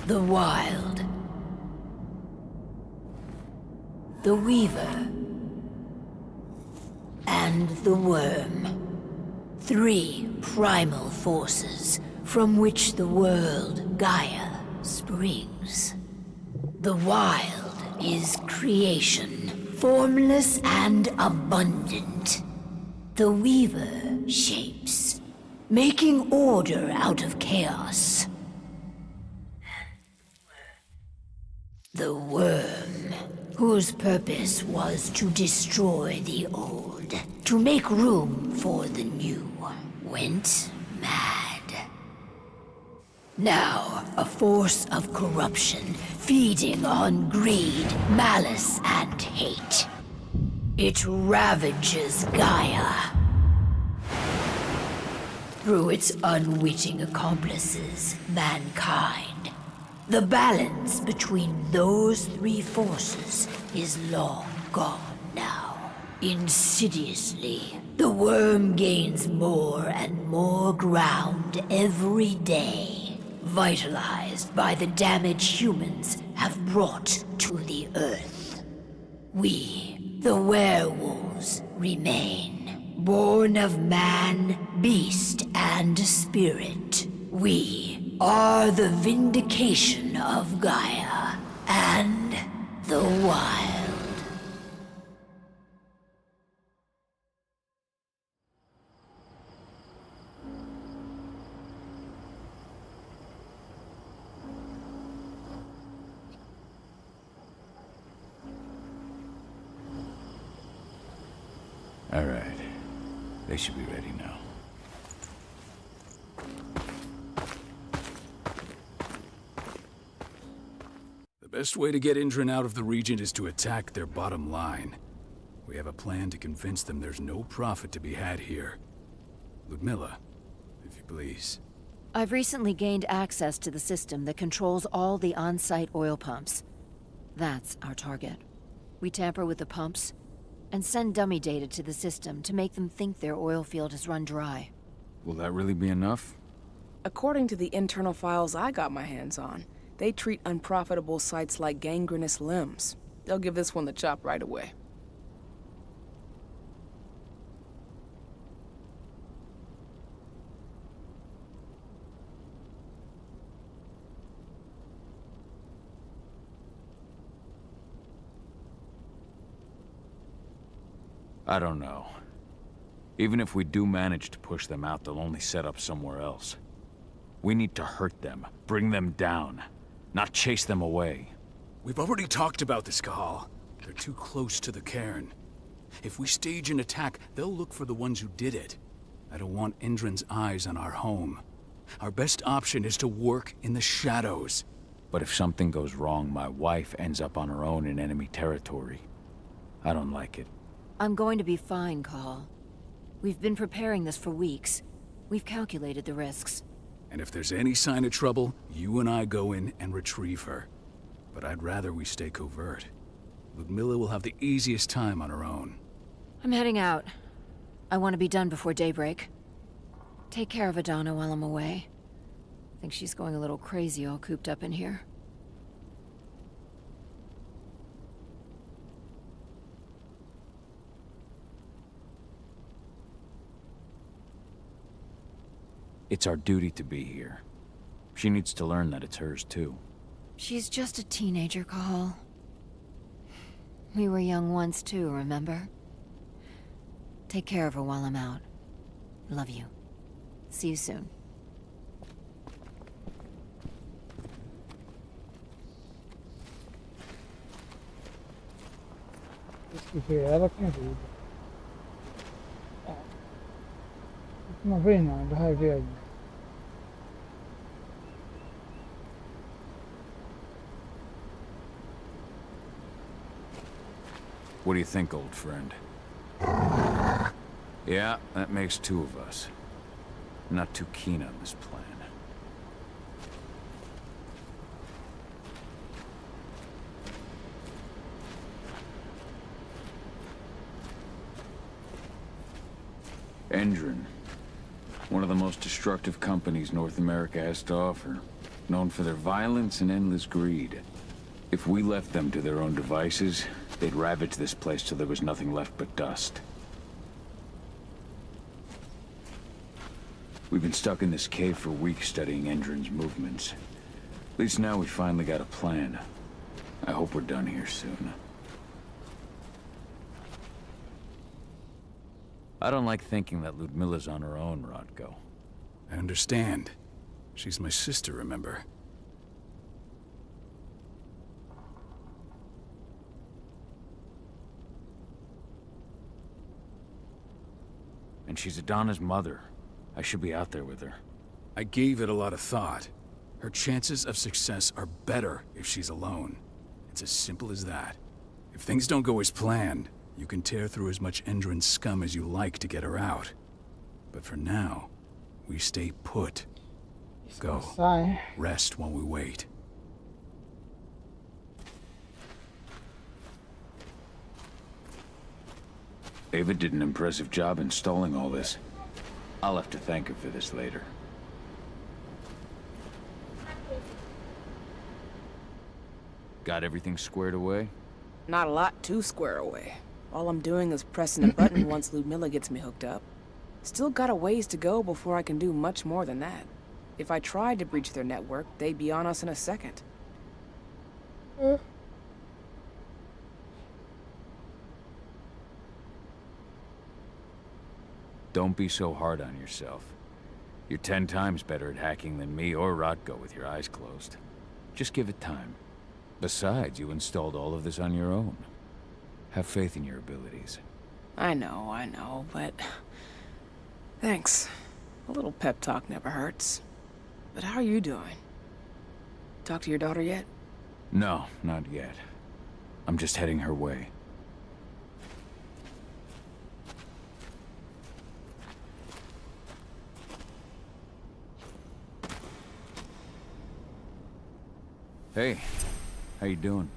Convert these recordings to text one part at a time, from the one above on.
The Wild. The Weaver. And the Worm. 3 primal forces from which the world, Gaia, springs. The Wild is creation, formless and abundant. The Weaver shapes, making order out of chaos. The Worm, whose purpose was to destroy the old, to make room for the new, went mad. Now, a force of corruption, feeding on greed, malice, and hate. It ravages Gaia. Through its unwitting accomplices, mankind. The balance between those 3 forces is long gone now. Insidiously, the worm gains more and more ground every day, vitalized by the damage humans have brought to the Earth. We, the werewolves, remain, born of man, beast, and spirit. We are the vindication of Gaia and the Wild. All right. They should be ready now. The best way to get Indran out of the region is to attack their bottom line. We have a plan to convince them there's no profit to be had here. Ludmilla, if you please. I've recently gained access to the system that controls all the on-site oil pumps. That's our target. We tamper with the pumps and send dummy data to the system to make them think their oil field has run dry. Will that really be enough? According to the internal files I got my hands on, they treat unprofitable sites like gangrenous limbs. They'll give this one the chop right away. I don't know. Even if we do manage to push them out, they'll only set up somewhere else. We need to hurt them, bring them down, not chase them away. We've already talked about this, Cahal. They're too close to the cairn. If we stage an attack, they'll look for the ones who did it. I don't want Indran's eyes on our home. Our best option is to work in the shadows. But if something goes wrong, my wife ends up on her own in enemy territory. I don't like it. I'm going to be fine, Cahal. We've been preparing this for weeks. We've calculated the risks. And if there's any sign of trouble, you and I go in and retrieve her. But I'd rather we stay covert. Ludmilla will have the easiest time on her own. I'm heading out. I want to be done before daybreak. Take care of Adana while I'm away. I think she's going a little crazy all cooped up in here. It's our duty to be here. She needs to learn that it's hers too. She's just a teenager, Cahal. We were young once too, remember? Take care of her while I'm out. Love you. See you soon. Ela com ajuda. Não vem não, vai ver aí. What do you think, old friend? Yeah, that makes 2 of us. I'm not too keen on this plan. Indran. One of the most destructive companies North America has to offer. known for their violence and endless greed. If we left them to their own devices, they'd ravage this place till there was nothing left but dust. We've been stuck in this cave for weeks studying Endrin's movements. At least now we finally got a plan. I hope we're done here soon. I don't like thinking that Ludmilla's on her own, Rodko. I understand. She's my sister, remember? And she's Adana's mother. I should be out there with her. I gave it a lot of thought. Her chances of success are better if she's alone. It's as simple as that. If things don't go as planned, you can tear through as much Endrin scum as you like to get her out. But for now, we stay put. Go. Sai. Rest while we wait. Ava did an impressive job installing all this. I'll have to thank her for this later. Got everything squared away? Not a lot to square away. All I'm doing is pressing a button once Ludmilla gets me hooked up. Still got a ways to go before I can do much more than that. If I tried to breach their network, they'd be on us in a second. Don't be so hard on yourself. You're 10 times better at hacking than me or Rodko with your eyes closed. Just give it time. Besides, you installed all of this on your own. Have faith in your abilities. I know, but... Thanks. A little pep talk never hurts. But how are you doing? Talk to your daughter yet? No, not yet. I'm just heading her way. Hey, how you doing?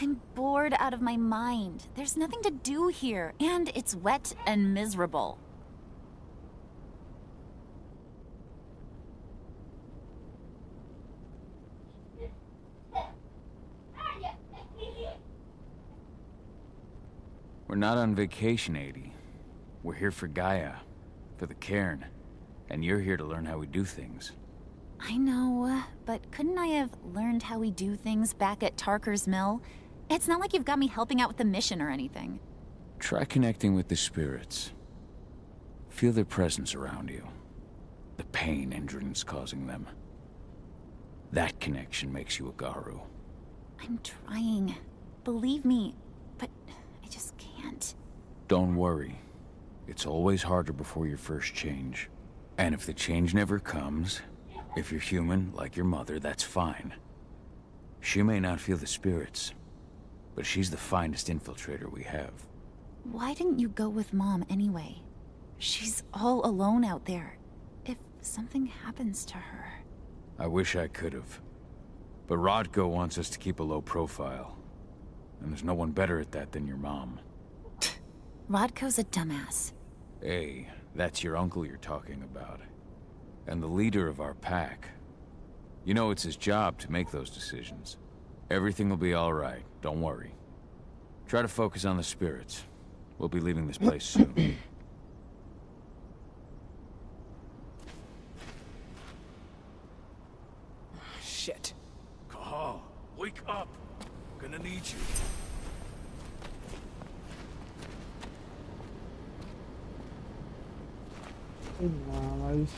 I'm bored out of my mind. There's nothing to do here, and it's wet and miserable. We're not on vacation, 80. We're here for Gaia, for the cairn, and you're here to learn how we do things. I know, but couldn't I have learned how we do things back at Tarker's Mill? It's not like you've got me helping out with the mission or anything. Try connecting with the spirits. Feel their presence around you. The pain Endrin's causing them. That connection makes you a Garu. I'm trying. Believe me, but I just can't. Don't worry. It's always harder before your first change. And if the change never comes, if you're human, like your mother, that's fine. She may not feel the spirits, but she's the finest infiltrator we have. Why didn't you go with Mom anyway? She's all alone out there. If something happens to her... I wish I could have. But Rodko wants us to keep a low profile. And there's no one better at that than your mom. Rodko's a dumbass. Hey, that's your uncle you're talking about. And the leader of our pack. You know it's his job to make those decisions. Everything will be all right, don't worry. Try to focus on the spirits. We'll be leaving this place soon. Shit. Cahal, wake up! I'm gonna need you. Mas...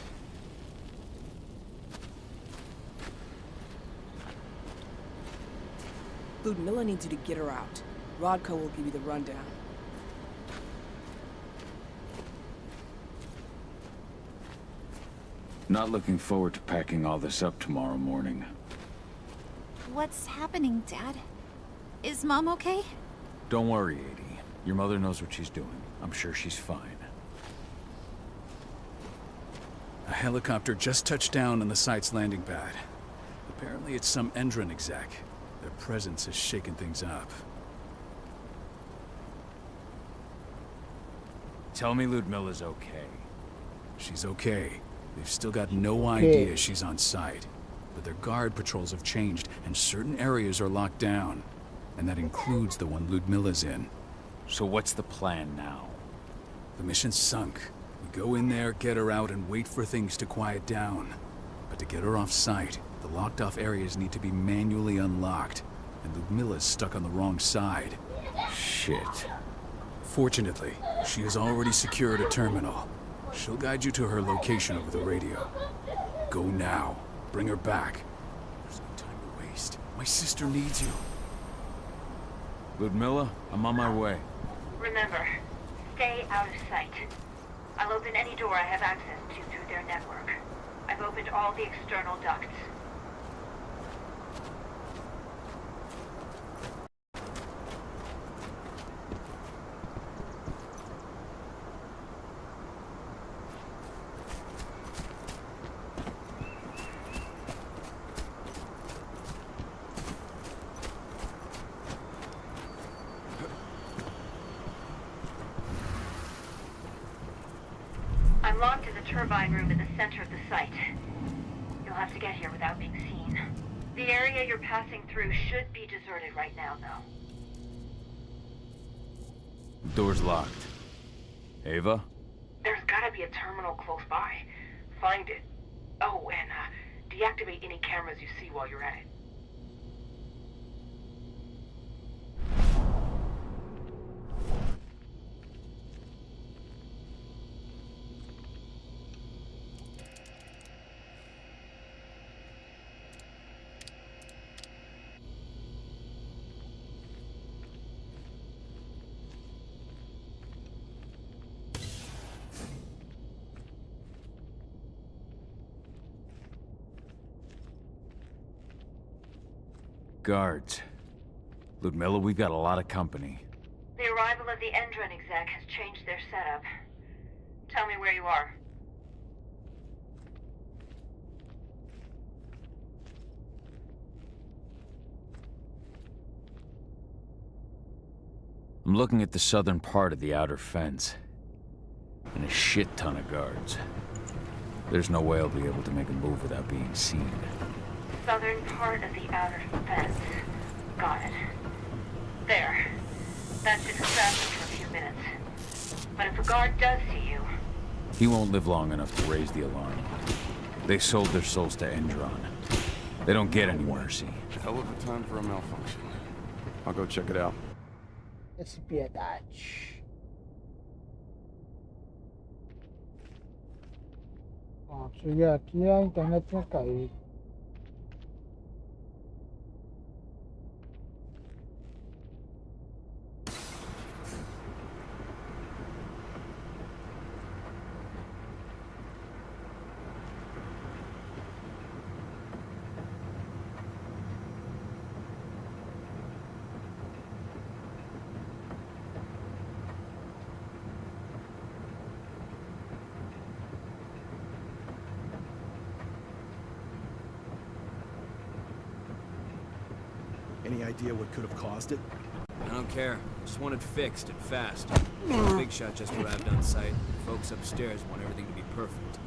Ludmilla needs you to get her out. Rodko will give you the rundown. Not looking forward to packing all this up tomorrow morning. What's happening, Dad? Is Mom okay? Don't worry, 80. Your mother knows what she's doing. I'm sure she's fine. A helicopter just touched down on the site's landing pad. Apparently it's some Endrin exec. Their presence has shaken things up. Tell me Ludmilla's okay. She's okay. They've still got no idea she's on site. but their guard patrols have changed, and certain areas are locked down. And that includes the one Ludmilla's in. So what's the plan now? The mission's sunk. We go in there, get her out, and wait for things to quiet down. But to get her off site, the locked-off areas need to be manually unlocked, and Ludmilla's stuck on the wrong side. Shit. Fortunately, she has already secured a terminal. She'll guide you to her location over the radio. Go now. Bring her back. There's no time to waste. My sister needs you. Ludmilla, I'm on my way. Remember, stay out of sight. I'll open any door I have access to through their network. I've opened all the external ducts. I'm locked in the turbine room in the center of the site. You'll have to get here without being seen. The area you're passing through should be deserted right now, though. Door's locked. Ava? There's gotta be a terminal close by. Find it. Oh, and deactivate any cameras you see while you're at it. Guards. Ludmilla, we've got a lot of company. The arrival of the Endron exec has changed their setup. Tell me where you are. I'm looking at the southern part of the outer fence. And a shit ton of guards. There's no way I'll be able to make a move without being seen. Southern part of the outer fence. Got it. There. That should distract them for a few minutes. But if a guard does see you... He won't live long enough to raise the alarm. They sold their souls to Endron. They don't get any mercy. Hell of a time for a malfunction. I'll go check it out. Espionage. Sige, aqui a internet tinha caído. Any idea what could have caused it? I don't care. Just want it fixed and fast. Big shot just arrived on site. Folks upstairs want everything to be perfect.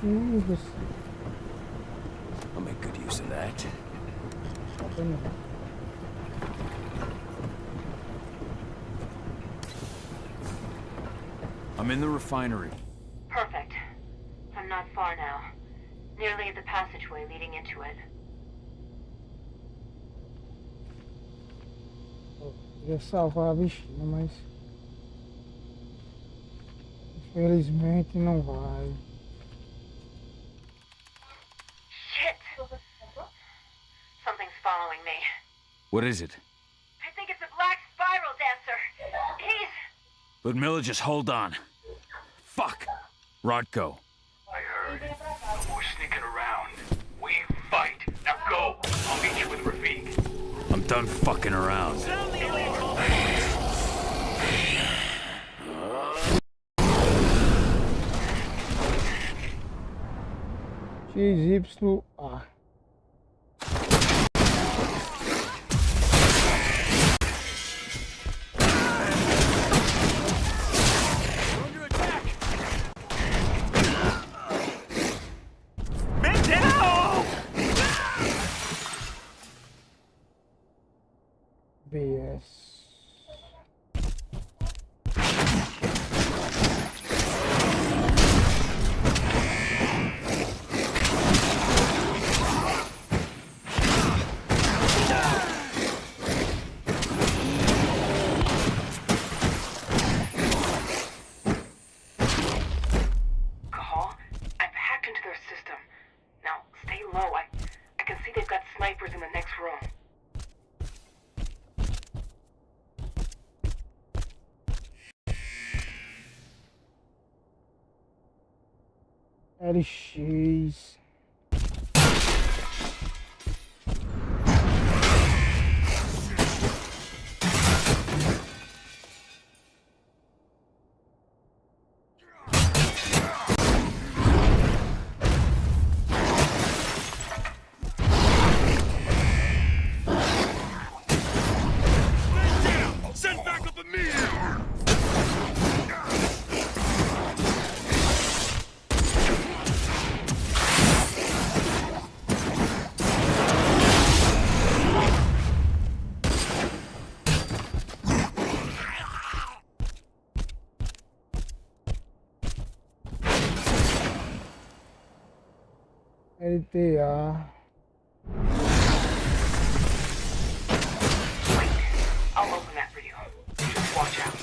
Terus I'll make good use of that. apa nih? I'm in the refinery. Perfect. I'm not far now. Nearly at the passageway leading into it. Ia salvar a bichinha, mas infelizmente não vai. Shit! Something's following me. What is it? I think it's a black spiral dancer. He's... Ludmilla, just hold on. Fuck! Rodko. I heard. We're sneaking around. We fight. Now go. I'll meet you with Rafik. I'm done fucking around. XYA. BS. Call? I've hacked into their system. Now, stay low. I can see they've got snipers in the next room. LX. Send back up immediately! LTA. I'll open that for you. Just watch out.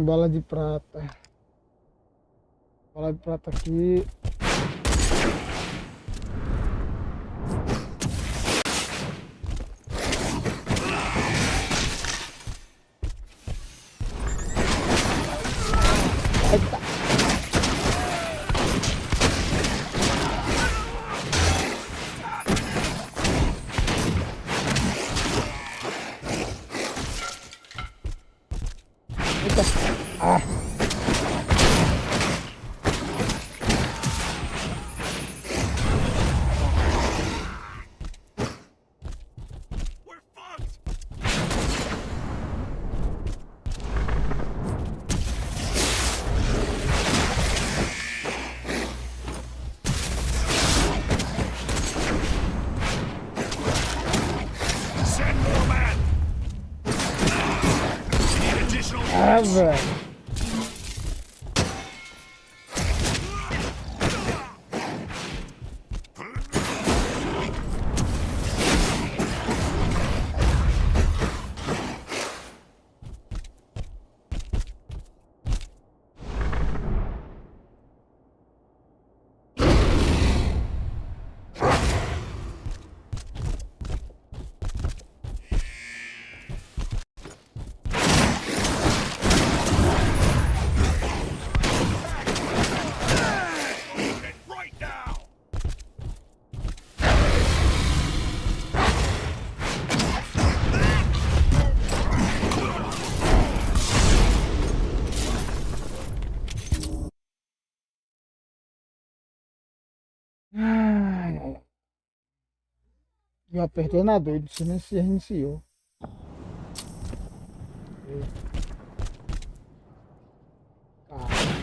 Bala de prata. Bala de prata aqui. Eita. Eita. Ah. We're fucked! Send more men! Need additional Ah, velho. Eu apertei na doido, se reiniciou. Cara.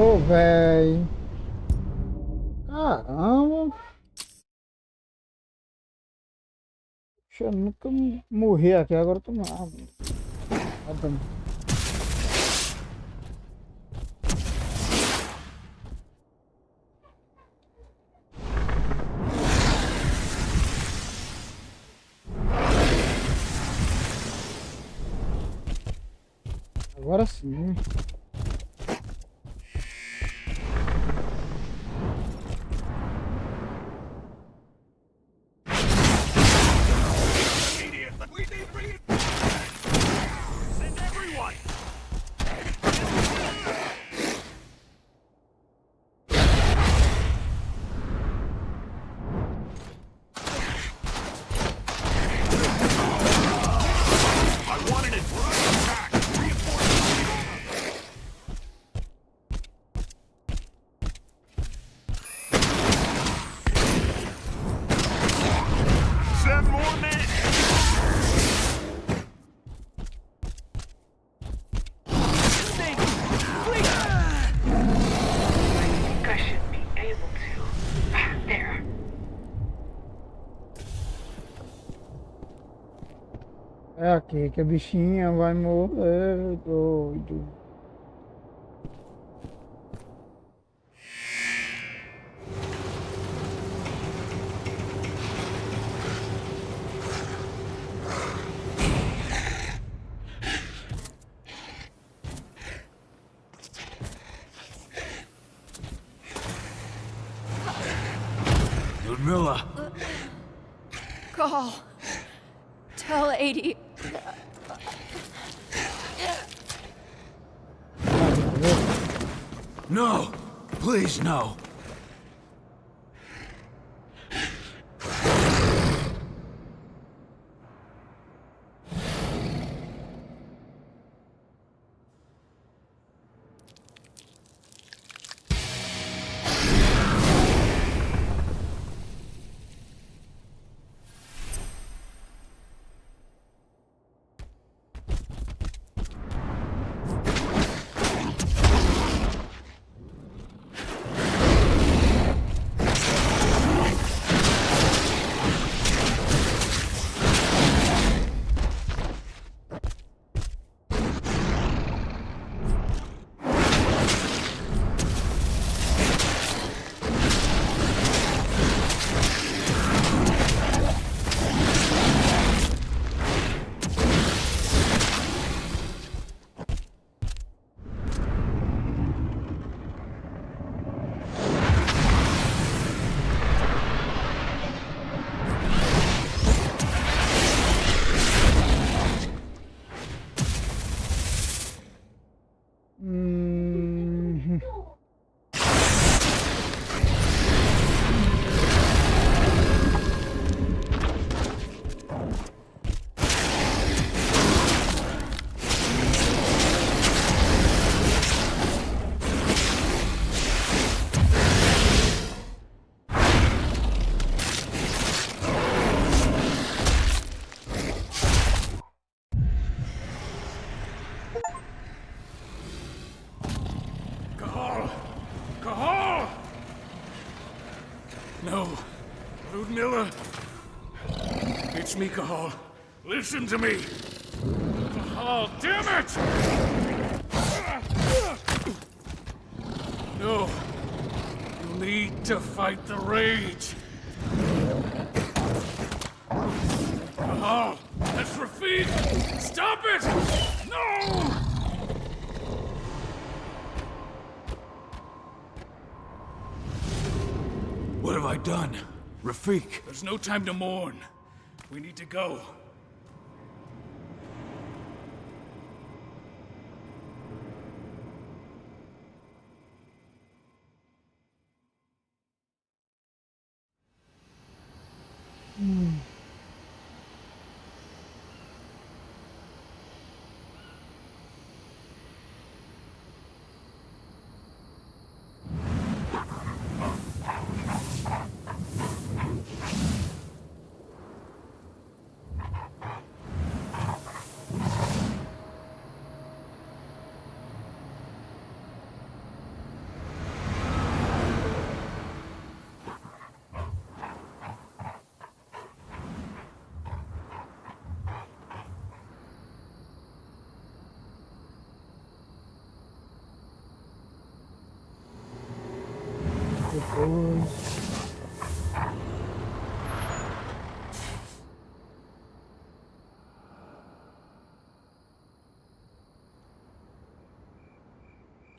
Ô, véi. Caramba. Deixa eu nunca morrer aqui, agora eu tô mal. Agora sim. É aqui que a bichinha vai morrer, doido. Ludmilla! Call. Tell 80. No! Please, no! No. Ludmilla. It's me, Cahal. Listen to me! Oh, damn it! No. You need to fight the rage. Oh, that's Rafik! Stop it! No! What have I done? Rafik! There's no time to mourn. We need to go.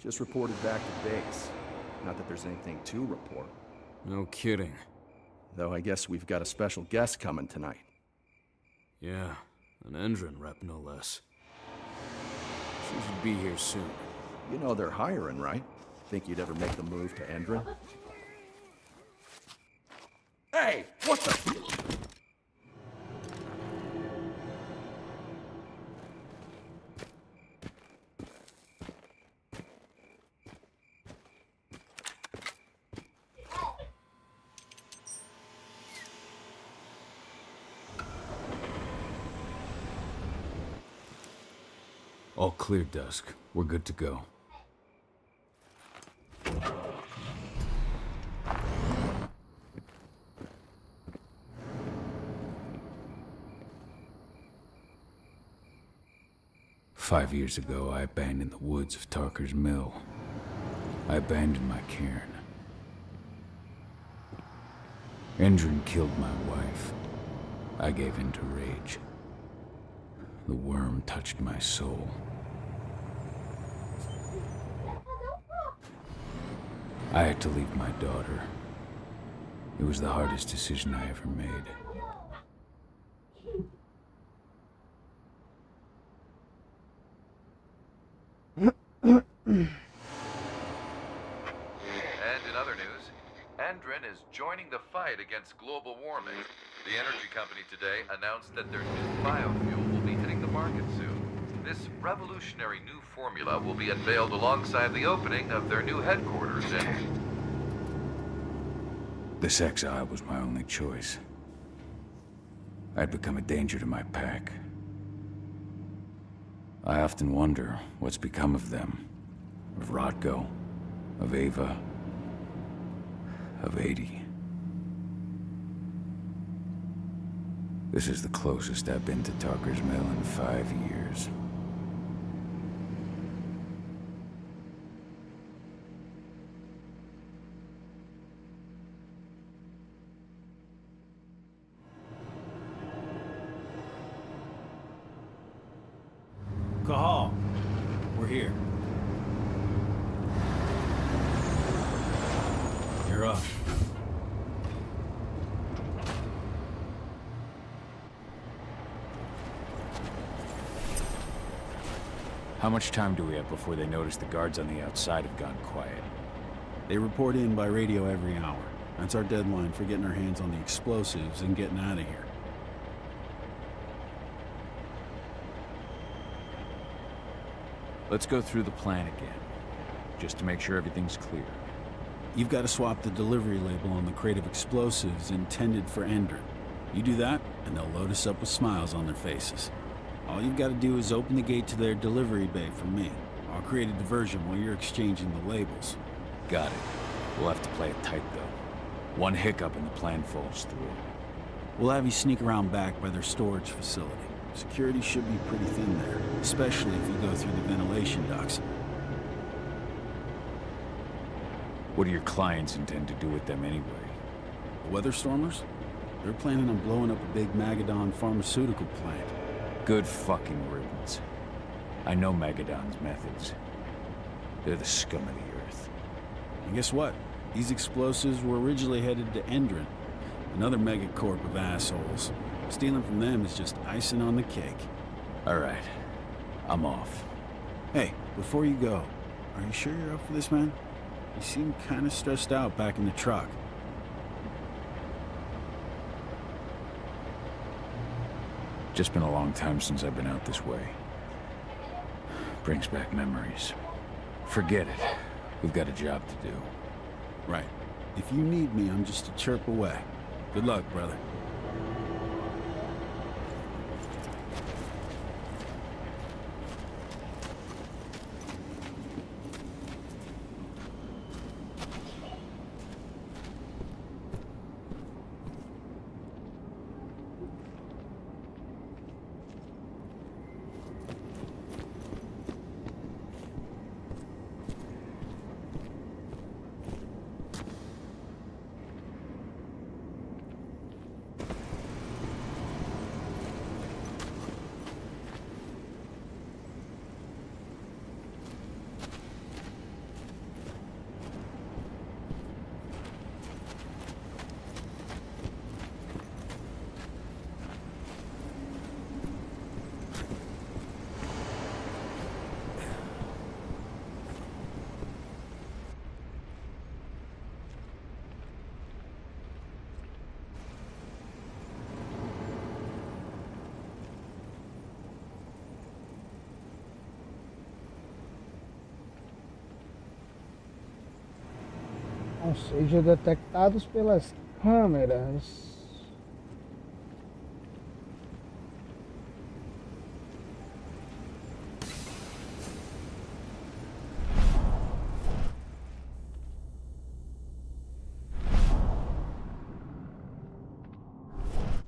Just reported back to base. Not that there's anything to report. No kidding. Though I guess we've got a special guest coming tonight. Yeah, an Endron rep no less. She should be here soon. You know they're hiring, right? Think you'd ever make the move to Endron? Hey! What the... All clear, Dusk. We're good to go. Five years ago, I abandoned the woods of Tarker's Mill. I abandoned my cairn. Endron killed my wife. I gave in to rage. The worm touched my soul. I had to leave my daughter. It was the hardest decision I ever made. And in other news, Endron is joining the fight against global warming. The energy company today announced that their new biofuel will be hitting the market soon. This revolutionary new formula will be unveiled alongside the opening of their new headquarters in... This exile was my only choice. I'd become a danger to my pack. I often wonder what's become of them. Of Rotko, of Ava, of 80. This is the closest I've been to Tarker's Mill in 5 years. Cahal, we're here. You're up. How much time do we have before they notice the guards on the outside have gone quiet? They report in by radio every hour. That's our deadline for getting our hands on the explosives and getting out of here. Let's go through the plan again, just to make sure everything's clear. You've got to swap the delivery label on the crate of explosives intended for Endron. You do that, and they'll load us up with smiles on their faces. All you've got to do is open the gate to their delivery bay for me. I'll create a diversion while you're exchanging the labels. Got it. We'll have to play it tight, though. One hiccup and the plan falls through. We'll have you sneak around back by their storage facility. Security should be pretty thin there, especially if you go through the ventilation ducts. What do your clients intend to do with them anyway? The Weather Stormers? They're planning on blowing up a big Magadon pharmaceutical plant. Good fucking riddance. I know Magadon's methods. They're the scum of the earth. And guess what? These explosives were originally headed to Endron, another megacorp of assholes. Stealing from them is just icing on the cake. All right. I'm off. Hey, before you go, are you sure you're up for this, man? You seem kind of stressed out back in the truck. Just been a long time since I've been out this way. Brings back memories. Forget it. We've got a job to do. Right. If you need me, I'm just a chirp away. Good luck, brother. Não sejam detectados pelas câmeras.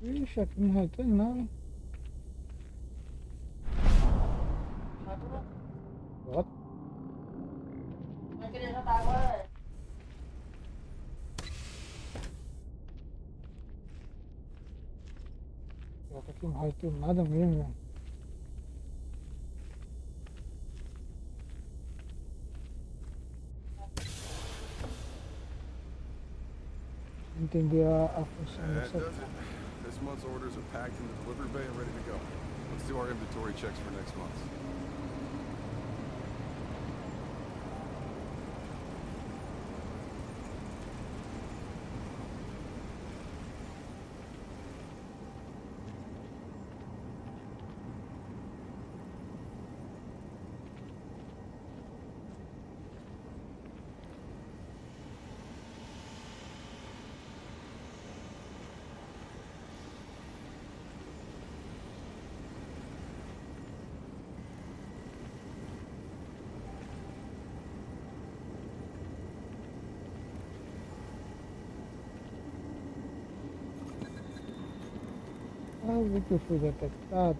Ixi, aqui não vai ter nada. What? Aqui não vai ter nada mesmo. Entender a função dessa. This month's orders are packed in the delivery bay and ready to go. Let's do our inventory checks for next month. Algo que foi detectado.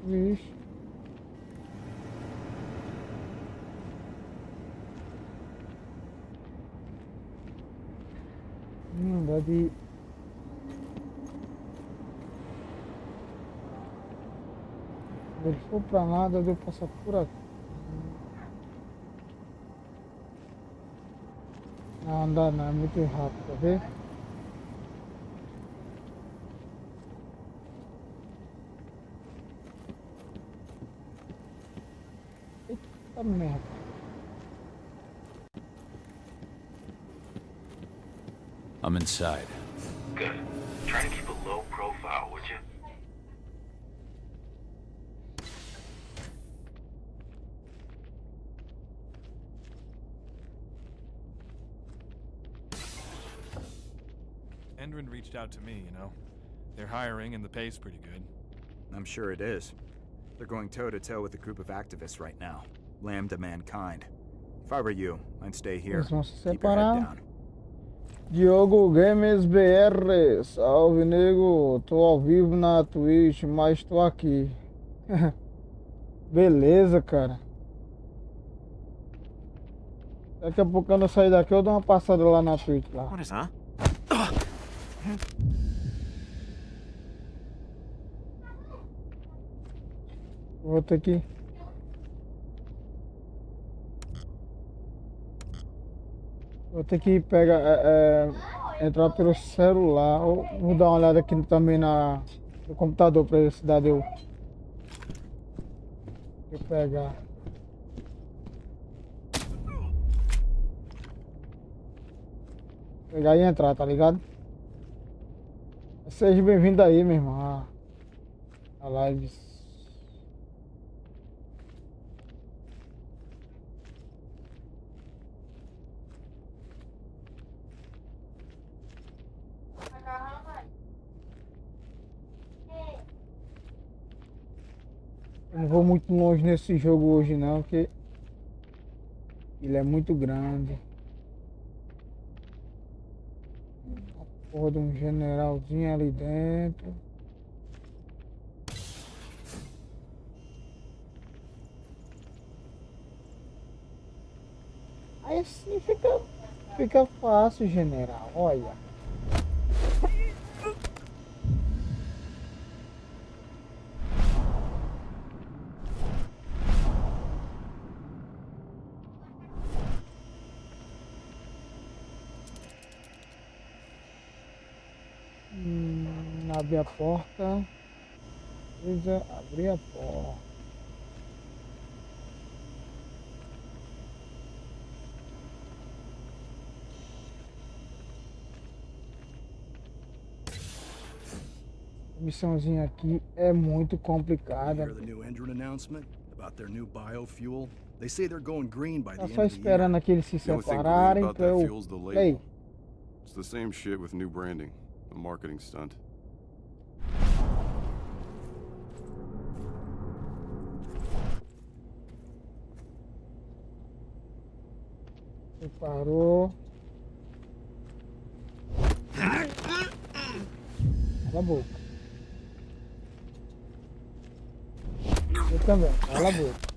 Vixe. Tadi ele for pra lá, deve passar por aqui. Não, andar não, é muito rápido, tá vendo? Eita merda. I'm inside. Good. Try to keep a low profile, would you? Endrin reached out to me, you know. They're hiring and the pay's pretty good. I'm sure it is. They're going toe-to-toe with a group of activists right now. Lambda Mankind. If I were you, I'd stay here. Eles vão se Keep your head separar. down. Diogo Games BR, salve nego, tô ao vivo na Twitch, mas tô aqui. Beleza, cara. Daqui a pouco quando eu sair daqui eu dou uma passada lá na Twitch lá. What is that? Vou ter que pegar, entrar pelo celular. Vou dar uma olhada aqui também no computador pra ver se dá de eu pegar. Pegar e entrar, tá ligado? Seja bem-vindo aí, meu irmão, a live. Eu não vou muito longe nesse jogo hoje não, porque ele é muito grande. Uma porra de um generalzinho ali dentro. Aí assim fica fácil, general, olha. Abrir a porta. Precisa abrir a porta. A missãozinha aqui é muito complicada. Hear the new Endrin announcement about their new biofuel? They say they're going green by the Tá end só of the year. esperando aqui eles se The only thing great separarem about pra that eu... fuel's the label. Ei, It's the same shit with new branding. A marketing stunt. separou. Cala a boca. Eu também, cala a boca.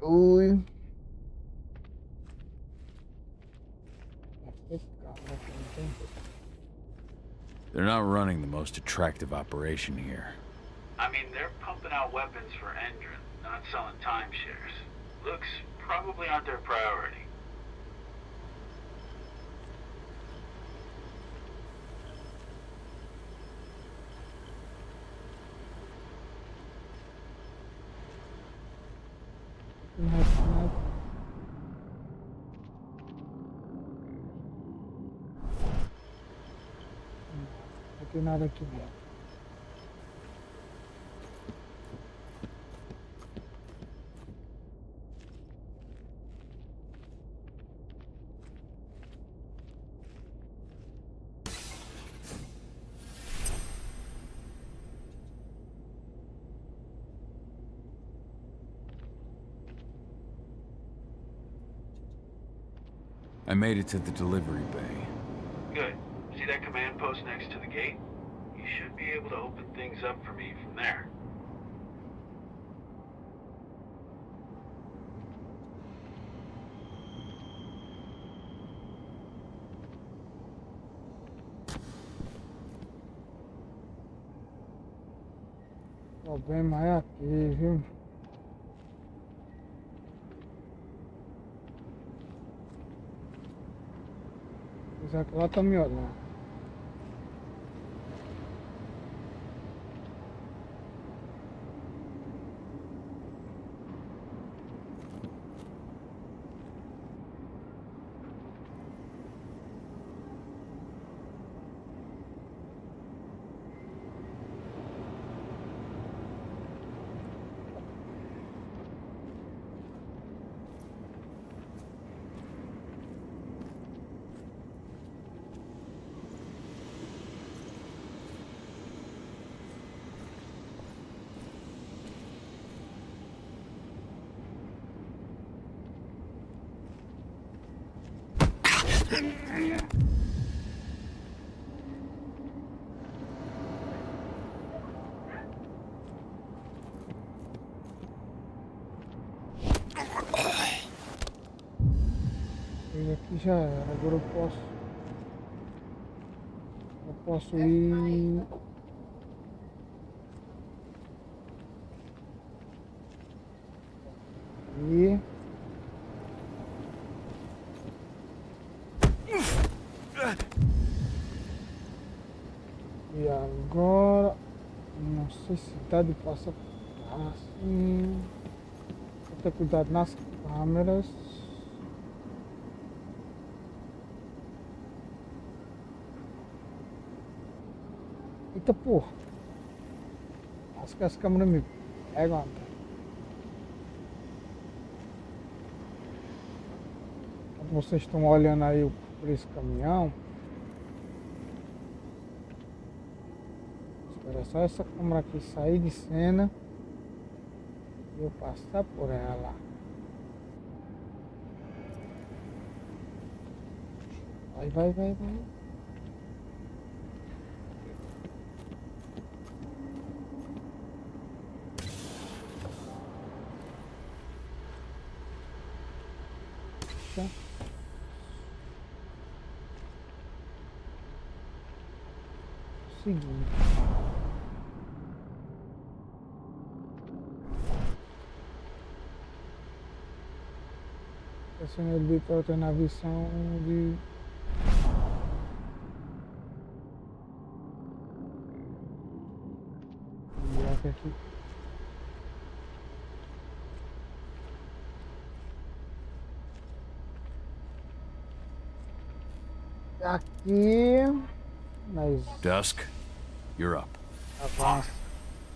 Ui. They're not running the most attractive operation here. I mean, they're pumping out weapons for Endrin, not selling timeshares. Looks probably aren't their priority. Não tem nada aqui dentro. I made it to the delivery bay. Good. See that command post next to the gate? You should be able to open things up for me from there. O problema é aqui, viu? Apesar que lá tá me olhando. E aqui já era, agora eu posso ir e agora não sei se dá de passar assim. Vou ter cuidado nas câmeras. Eita porra. Acho que as câmeras me pegam. Enquanto vocês estão olhando aí por esse caminhão, espera só essa câmera aqui sair de cena e eu passar por ela. Vai. Tá. Seguinte. Essa é ele para ter na visão de aqui. Aqui, mas Dusk, you're up. avança.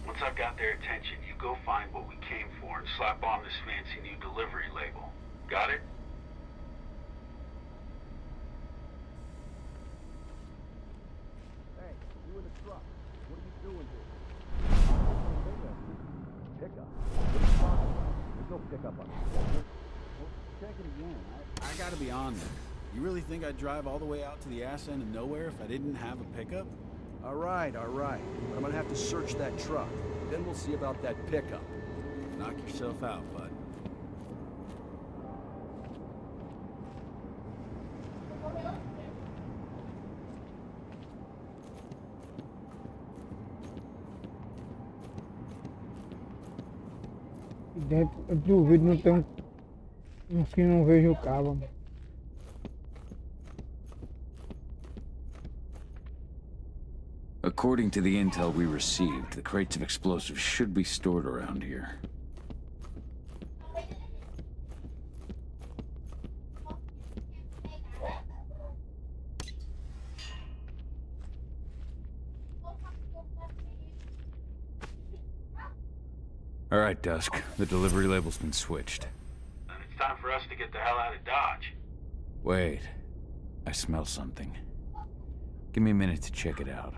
Once I've got their attention, you go find what we came for and slap on this fancy new delivery label. Got it? Hey, you in the truck. What are you doing here? Pickup. What are you talking about? There's no pickup on this schedule. Well, check it again. I gotta be on there. You really think I'd drive all the way out to the ass end of nowhere if I didn't have a pickup? All right. But I'm gonna have to search that truck. Then we'll see about that pickup. Knock yourself out, bud. E dentro, eu duvido não tem uns que não vejo o cabo. According to the intel we received, the crates of explosives should be stored around here. All right, Dusk. The delivery label's been switched. Then it's time for us to get the hell out of Dodge. Wait. I smell something. Give me a minute to check it out.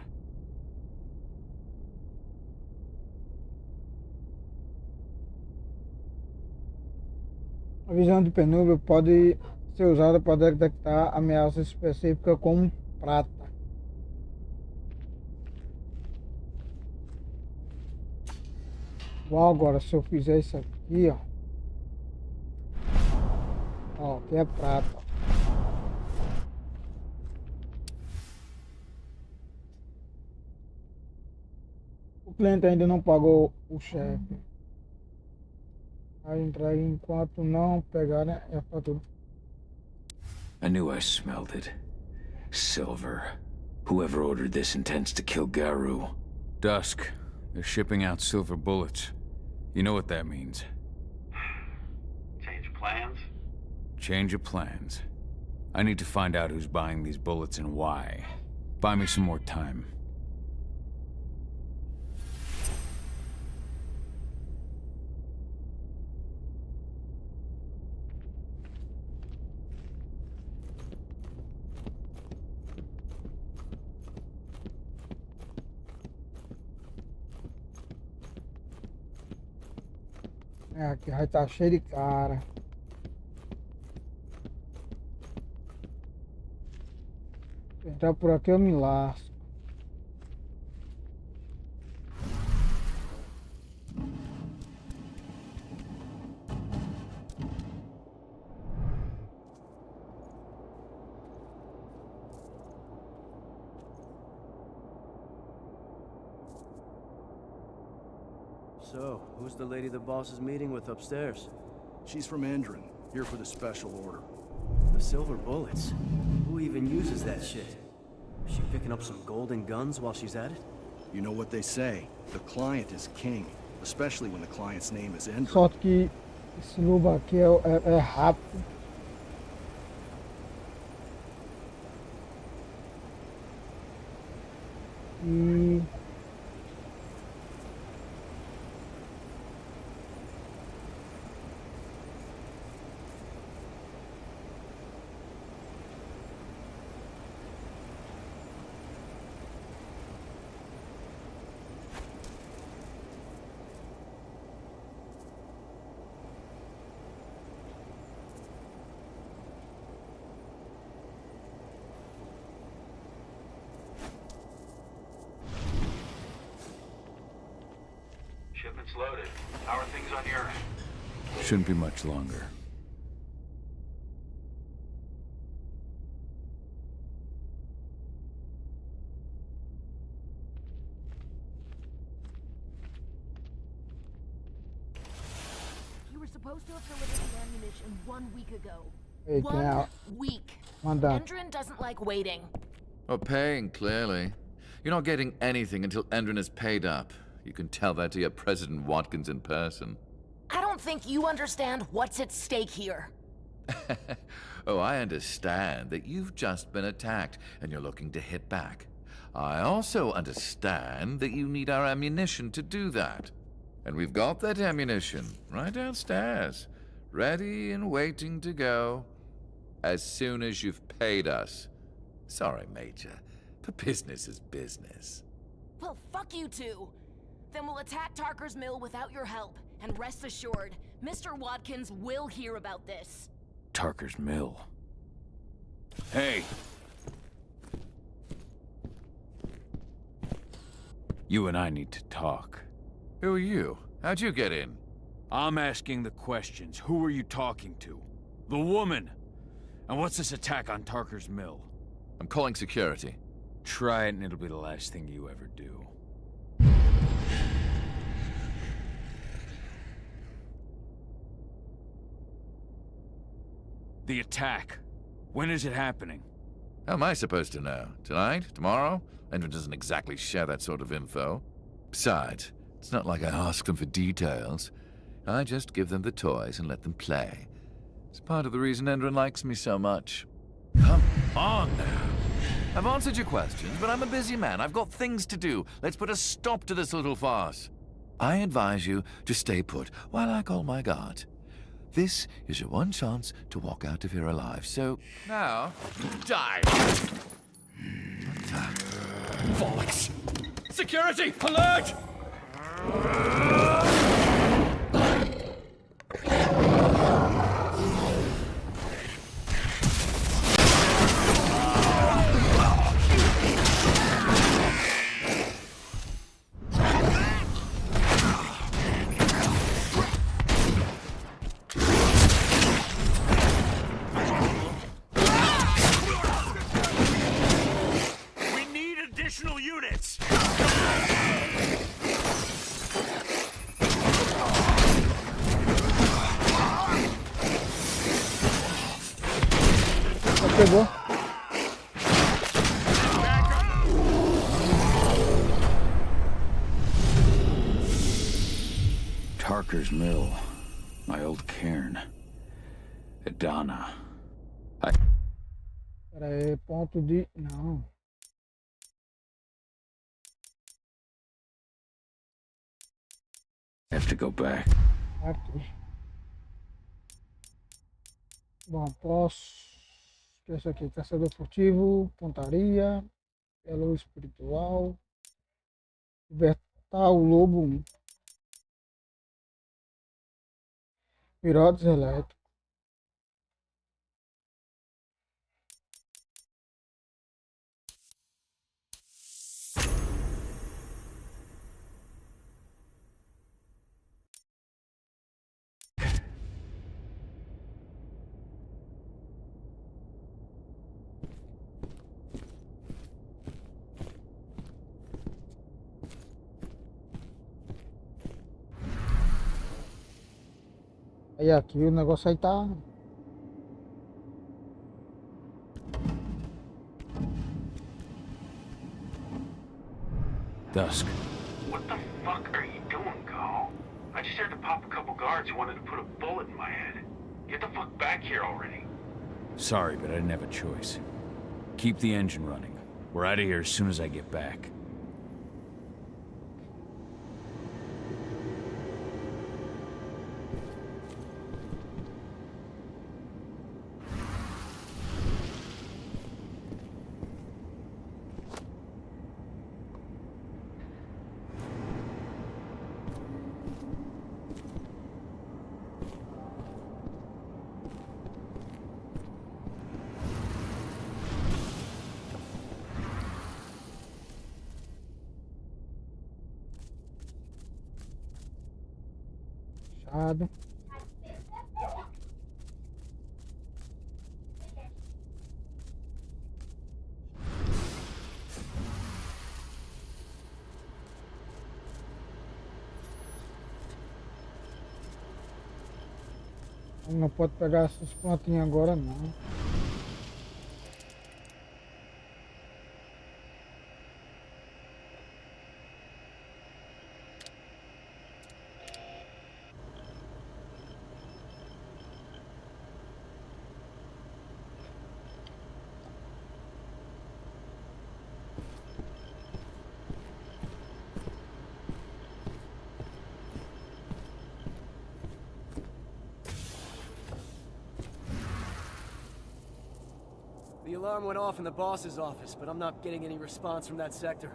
A visão de penumbra pode ser usada para detectar ameaças específicas como prata. Bom, agora se eu fizer isso aqui, ó, aqui é prata. O cliente ainda não pagou o chefe. Vai entrar aí enquanto não pegarem a fatura. I knew I smelled it. Silver. Whoever ordered this intends to kill Garu. Dusk. They're shipping out silver bullets. You know what that means. Change of plans? Change of plans. I need to find out who's buying these bullets and why. Buy me some more time. É, aqui vai estar cheio de cara. Entrar por aqui eu me lasco. So, who's the lady the boss is meeting with upstairs? She's from Endron, here for the special order. The silver bullets? Who even uses that shit? Is she picking up some golden guns while she's at it? You know what they say, the client is king, especially when the client's name is Endron. Só que esse lobo aqui é rápido. E... Shipment's loaded. How are things on your end? Shouldn't be much longer. You were supposed to have delivered the ammunition 1 week ago. Hey, 1 week. Manda. Endron doesn't like waiting. Well, paying, clearly. You're not getting anything until Endron is paid up. You can tell that to your President Watkins in person. I don't think you understand what's at stake here. Oh, I understand that you've just been attacked and you're looking to hit back. I also understand that you need our ammunition to do that. And we've got that ammunition right downstairs, ready and waiting to go as soon as you've paid us. Sorry, Major, but business is business. Well, fuck you two. Then we'll attack Tarker's Mill without your help. And rest assured, Mr. Watkins will hear about this. Tarker's Mill. Hey! You and I need to talk. Who are you? How'd you get in? I'm asking the questions. Who are you talking to? The woman! And what's this attack on Tarker's Mill? I'm calling security. Try it and it'll be the last thing you ever do. The attack. When is it happening? How am I supposed to know? Tonight? Tomorrow? Endron doesn't exactly share that sort of info. Besides, it's not like I ask them for details. I just give them the toys and let them play. It's part of the reason Endron likes me so much. Come on now. I've answered your questions, but I'm a busy man. I've got things to do. Let's put a stop to this little farce. I advise you to stay put while I call my guard. This is your one chance to walk out of here alive, so... Now, die! Bollocks! Security! Alert! Units! Pegou. Tarker's Mill. My old cairn. Adana. Pera aí, ponto de... Não. I have to go back. Aqui. Bom, posso... Que é isso aqui? Caçador furtivo, pontaria, elo espiritual, libertar o lobo, pirotes elétricos. E aqui o negócio aí tá... Dusk. What the fuck are you doing, Carl? I just had to pop a couple guards who wanted to put a bullet in my head. Get the fuck back here already. Sorry, but I didn't have a choice. Keep the engine running. We're out of here as soon as I get back. Fechado. Não pode pegar essas plantinhas agora não. The alarm went off in the boss's office, but I'm not getting any response from that sector.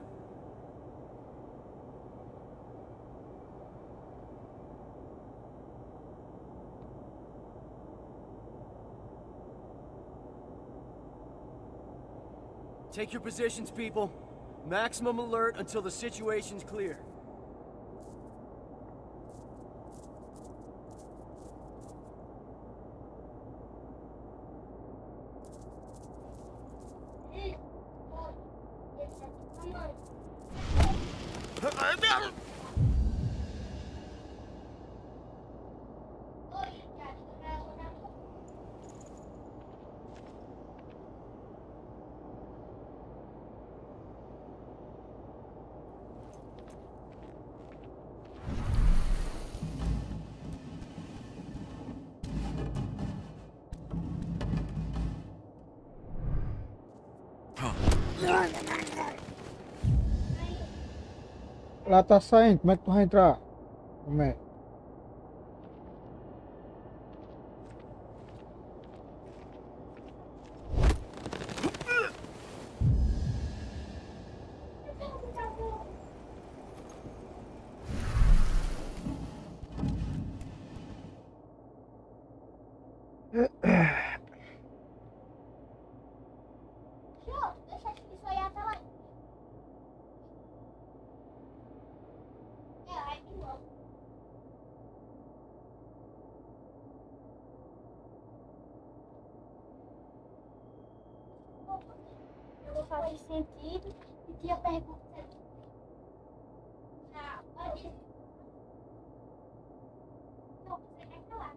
Take your positions, people. Maximum alert until the situation's clear. Lá tá saindo, como é que tu vai entrar? Como é? Eu vou fazer sentido e tinha pergunta. Não, você quer falar.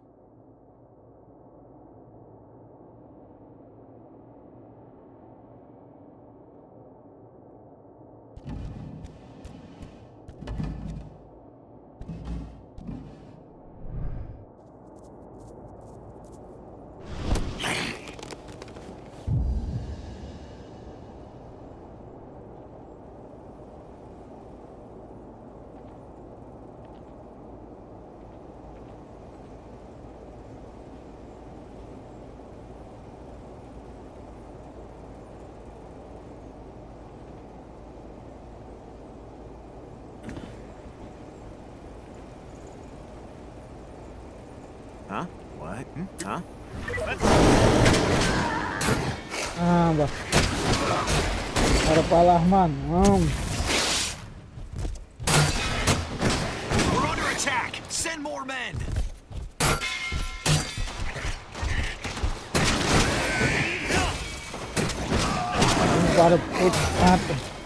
Huh? What? Huh? Caramba. Era pra alarmar não. We're under attack! Send more men! Para pro canto.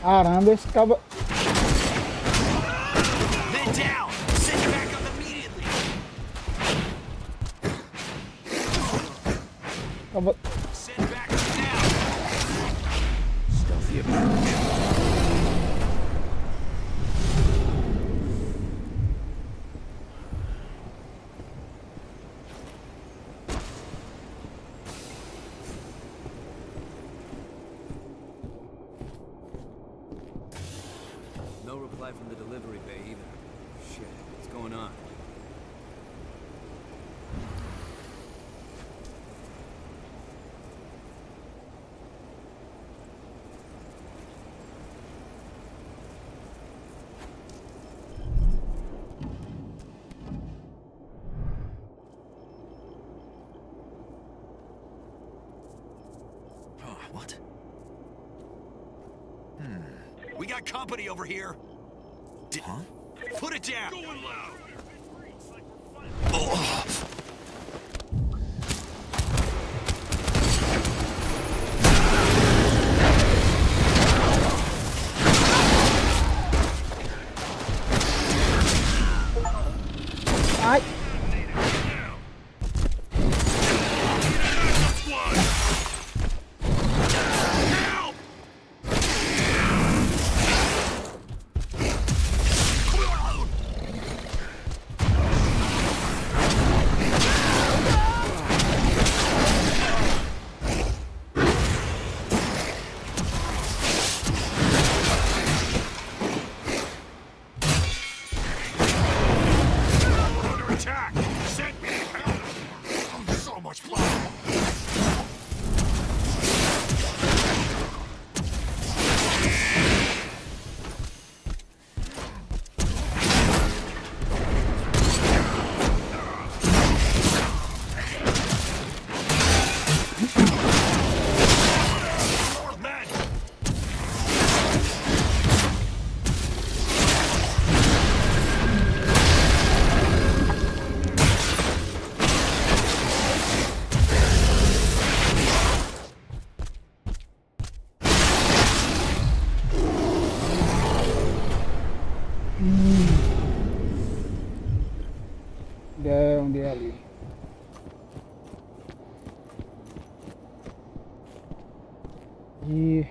Caramba, esse cabo. Men down! Send back up immediately! Cabo. Send back up now! Stealthy approach. No reply from the delivery bay either. Shit, what's going on? Oh, what? We got company over here. Huh? Put it down. Going loud. Oh. Ai. Under attack. Send me. So much blood. É onde é ali. E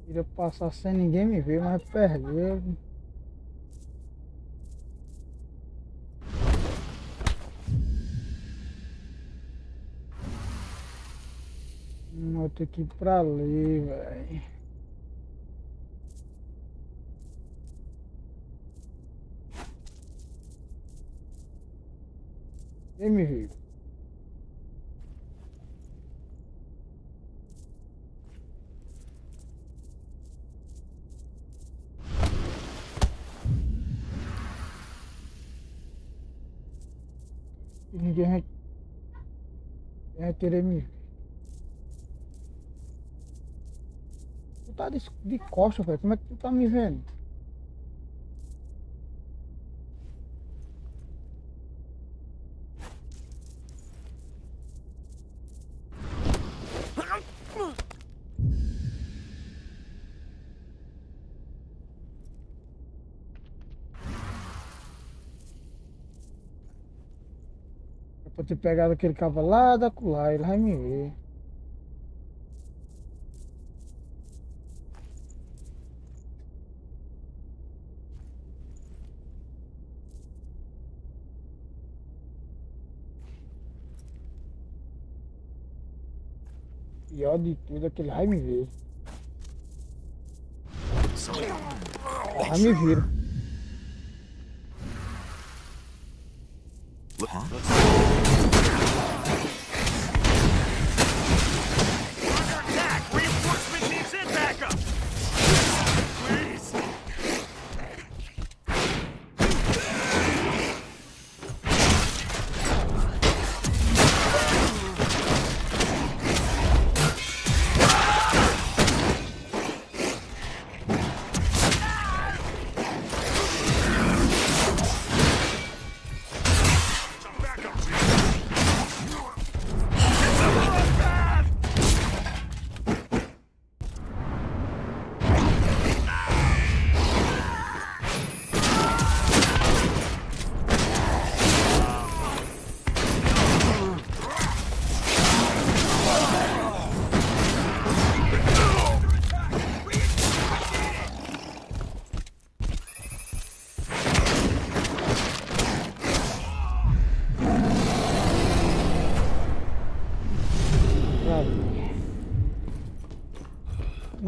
queria passar sem ninguém me ver, mas perdeu. Vou ter que ir pra ali, velho. Quem me viu? E ninguém vai querer me ver. Tu tá de costas, velho. Como é que tu tá me vendo? É pra ter pegado aquele cavalo lá da colar, ele vai me ver. Pior de tudo é que ele vai me ver. Vai me vir.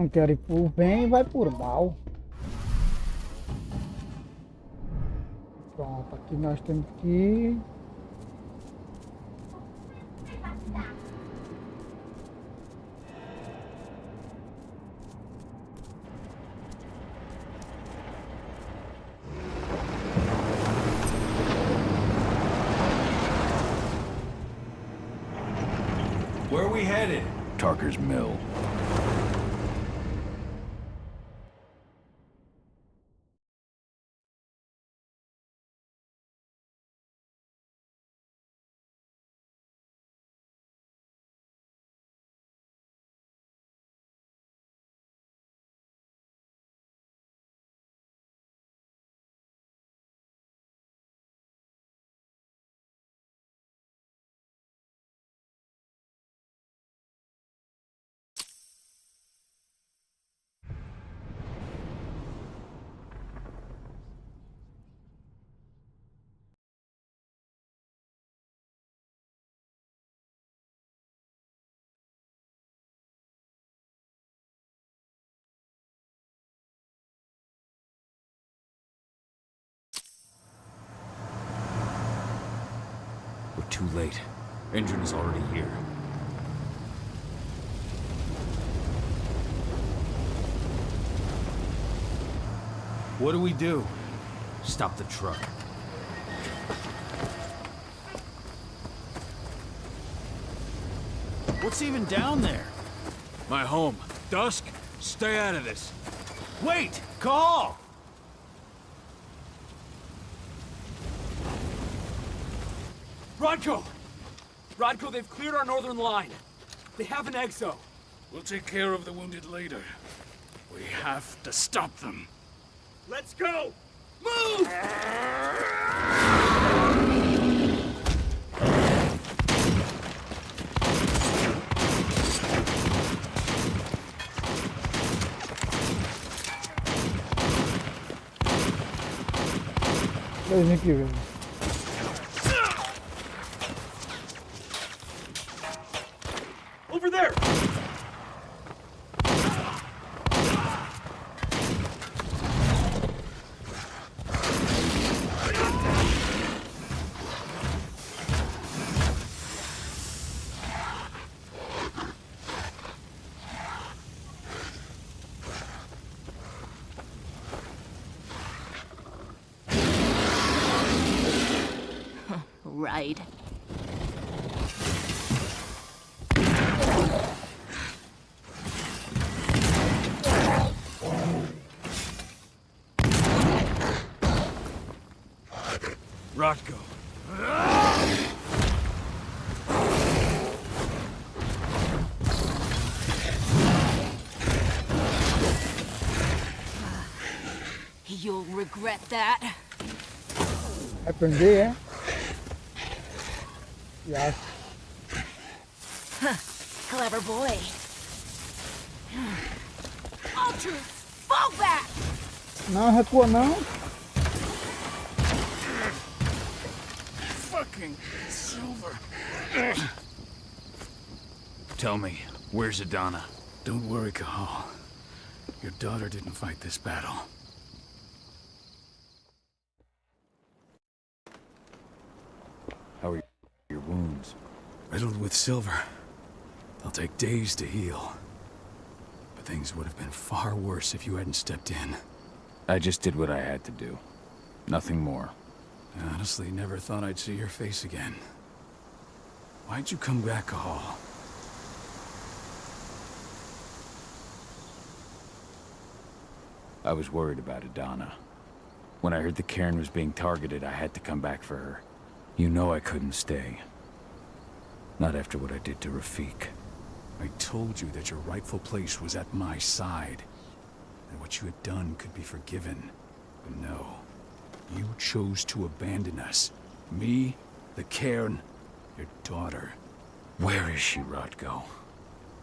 Não quero ir por bem, vai por mal. Pronto, aqui nós temos que ir. Where are we headed? Tarker's Mill. We're too late. Engine is already here. What do we do? Stop the truck. What's even down there? My home. Dusk, stay out of this. Wait! Call! Rodko! Rodko, they've cleared our northern line. They have an exo. We'll take care of the wounded later. We have to stop them. Let's go! Move! Dois aqui, velho. Over there! Right. Rodko. You'll regret that. Aprender, é? Yes. Huh. Clever boy. Ultra, fall back! Não, recua não. Fucking Silver. Tell me, where's Adana? Don't worry, Cahal. Your daughter didn't fight this battle. How are your wounds? Riddled with silver. They'll take days to heal. But things would have been far worse if you hadn't stepped in. I just did what I had to do. Nothing more. I honestly never thought I'd see your face again. Why'd you come back, Cahal? I was worried about Adana. When I heard the cairn was being targeted, I had to come back for her. You know I couldn't stay. Not after what I did to Rafik. I told you that your rightful place was at my side. And what you had done could be forgiven. But no. You chose to abandon us. Me, the cairn, your daughter. Where is she, Rodko?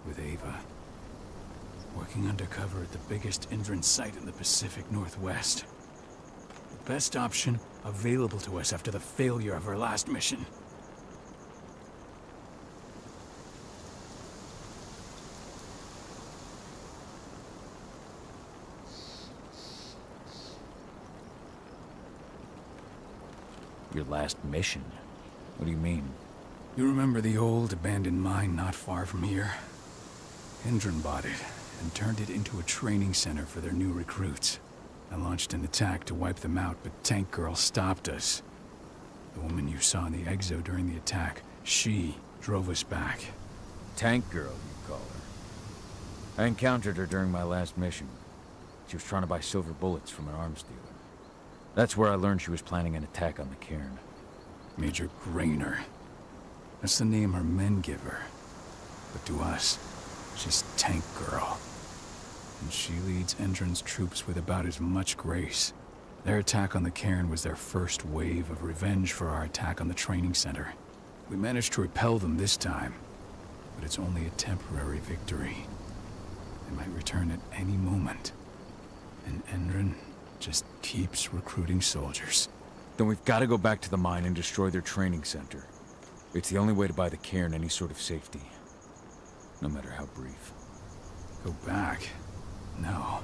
With Ava. Working undercover at the biggest Indran site in the Pacific Northwest. The best option available to us after the failure of our last mission. Your last mission? What do you mean? You remember the old abandoned mine not far from here? Endron bought it and turned it into a training center for their new recruits. I launched an attack to wipe them out, but Tank Girl stopped us. The woman you saw in the exo during the attack, she drove us back. Tank Girl, you call her. I encountered her during my last mission. She was trying to buy silver bullets from an arms dealer. That's where I learned she was planning an attack on the cairn. Major Grainer. That's the name her men give her. But to us, she's Tank Girl. And she leads Endron's troops with about as much grace. Their attack on the cairn was their first wave of revenge for our attack on the training center. We managed to repel them this time, but it's only a temporary victory. They might return at any moment. And Endron just keeps recruiting soldiers. Then we've got to go back to the mine and destroy their training center. It's the only way to buy the cairn any sort of safety. No matter how brief. Go back? No.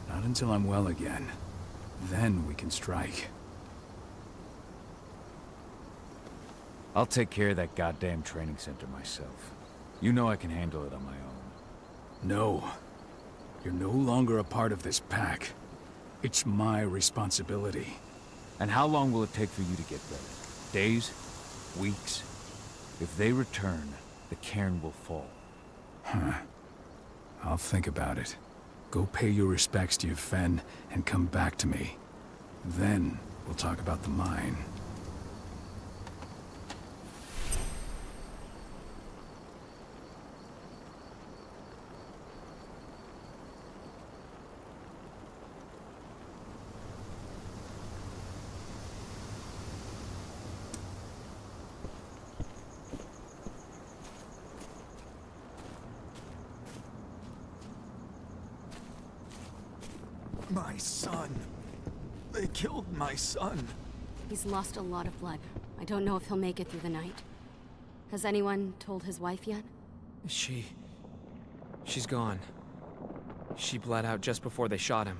Not until I'm well again. Then we can strike. I'll take care of that goddamn training center myself. You know I can handle it on my own. No. You're no longer a part of this pack. It's my responsibility. And how long will it take for you to get ready? Days? Weeks? If they return, the cairn will fall. Huh. I'll think about it. Go pay your respects to your Fen and come back to me. Then we'll talk about the mine. My son. They killed my son. He's lost a lot of blood. I don't know if he'll make it through the night. Has anyone told his wife yet? She's gone. She bled out just before they shot him.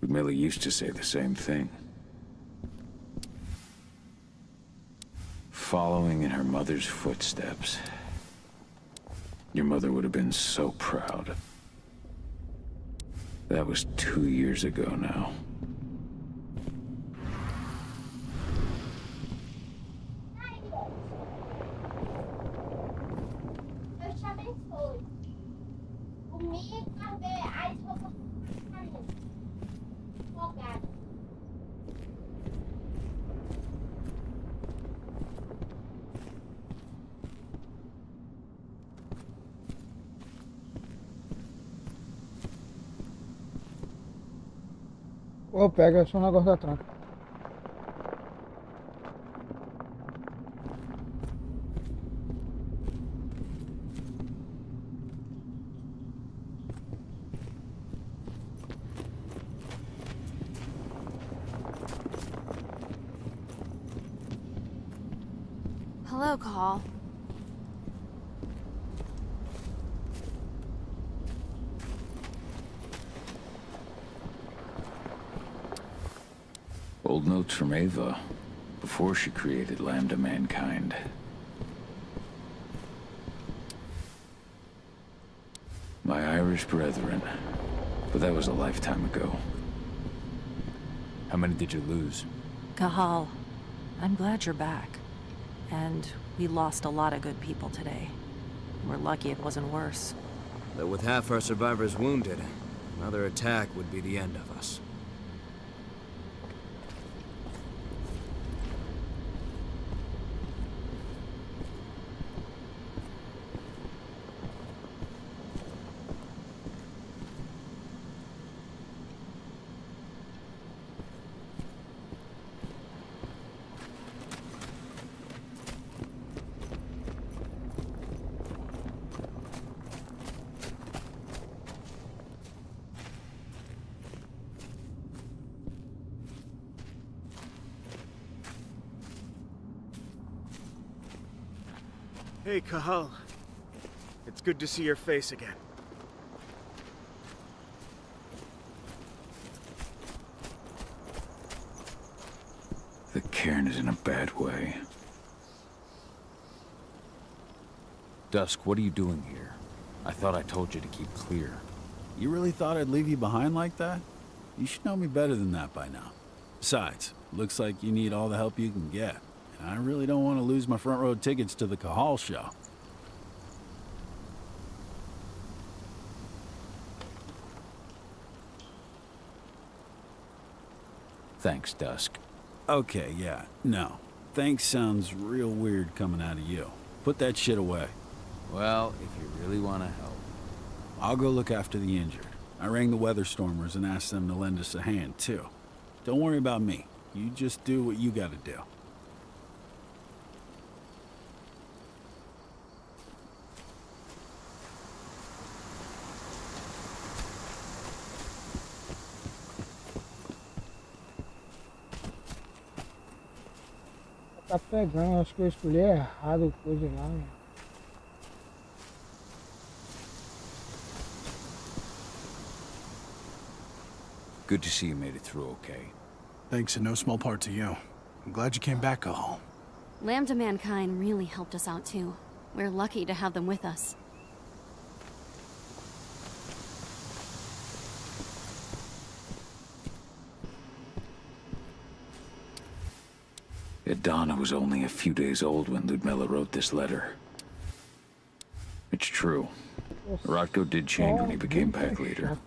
Millie used to say the same thing. Following in her mother's footsteps. Your mother would have been so proud. That was 2 years ago now. Ô, pega só o negócio da tranca. Hello, Call. Old notes from Ava, before she created Lambda Mankind. My Irish brethren, but that was a lifetime ago. How many did you lose? Cahal, I'm glad you're back. And we lost a lot of good people today. We're lucky it wasn't worse. Though with half our survivors wounded, another attack would be the end of us. Hey, Cahal. It's good to see your face again. The cairn is in a bad way. Dusk, what are you doing here? I thought I told you to keep clear. You really thought I'd leave you behind like that? You should know me better than that by now. Besides, looks like you need all the help you can get. And I really don't want to lose my front row tickets to the Cahal show. Thanks, Dusk. Okay, yeah, no. Thanks sounds real weird coming out of you. Put that shit away. Well, if you really want to help. I'll go look after the injured. I rang the Weatherstormers and asked them to lend us a hand, too. Don't worry about me. You just do what you gotta do. Tá pegando, acho que eu escolhi errado coisa lá, né? Good to see you made it through okay. Thanks in no small part to you. I'm glad you came back, Cahal. Lambda Mankind really helped us out too. We're lucky to have them with us. Donna was only a few days old when Ludmilla wrote this letter. It's true. Rodko did change when he became pack leader.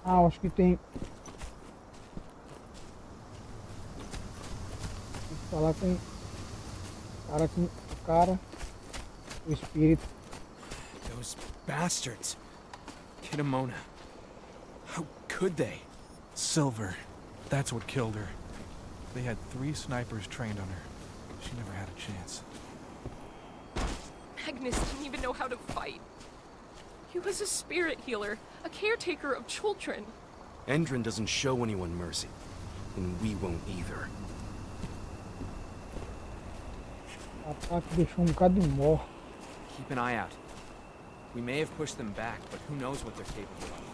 Ah, acho que tem. Falar com o cara, o espírito. Those bastards. Kitamona. How could they? Silver. That's what killed her. They had 3 snipers trained on her. She never had a chance. Magnus didn't even know how to fight. He was a spirit healer, a caretaker of children. Endrin doesn't show anyone mercy, and we won't either. O ataque deixou bocado de morto. Keep an eye out. We may have pushed them back, but who knows what they're capable of.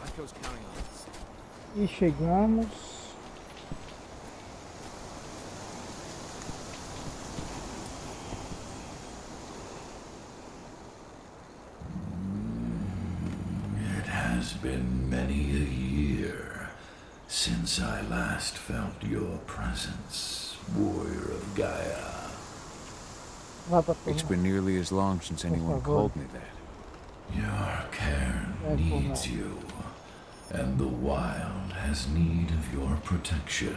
Rodko's counting on us. E chegamos. It has been many a year since I last felt your presence, warrior of Gaia. It's been nearly as long since anyone called me that. Your cairn needs you, and the wild has need of your protection.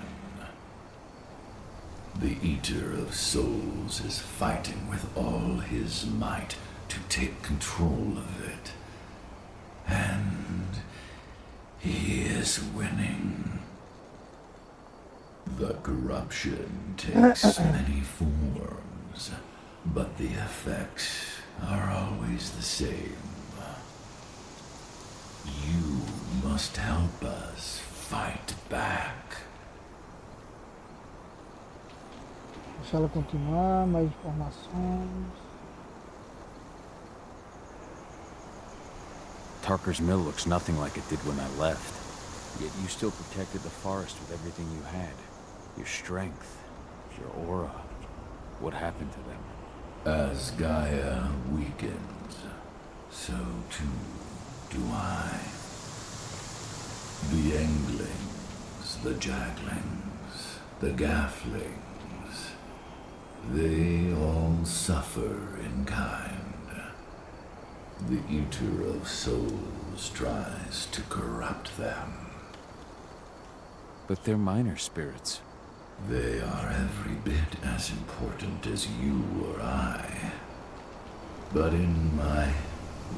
The Eater of Souls is fighting with all his might to take control of it. And he is winning. The corruption takes many forms, but the effects are always the same. You must help us fight back. Deixa ela continuar, mais informações. Tarker's Mill looks nothing like it did when I left. Yet you still protected the forest with everything you had. Your strength, your aura. What happened to them? As Gaia weakens, so too do I. The Englings, the Jaglings, the Gafflings, they all suffer in kind. The Eater of Souls tries to corrupt them. But they're minor spirits. They are every bit as important as you or I. But in my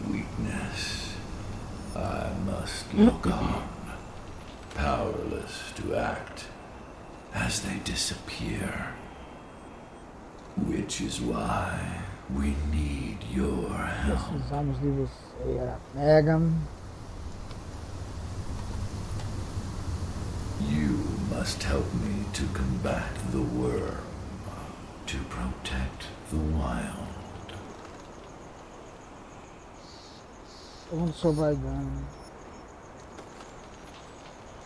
weakness, I must look on, powerless to act as they disappear. Which is why We need your help. Precisamos de você, Megan. You must help me to combat the worm, to protect the wild. Onde só vai dando.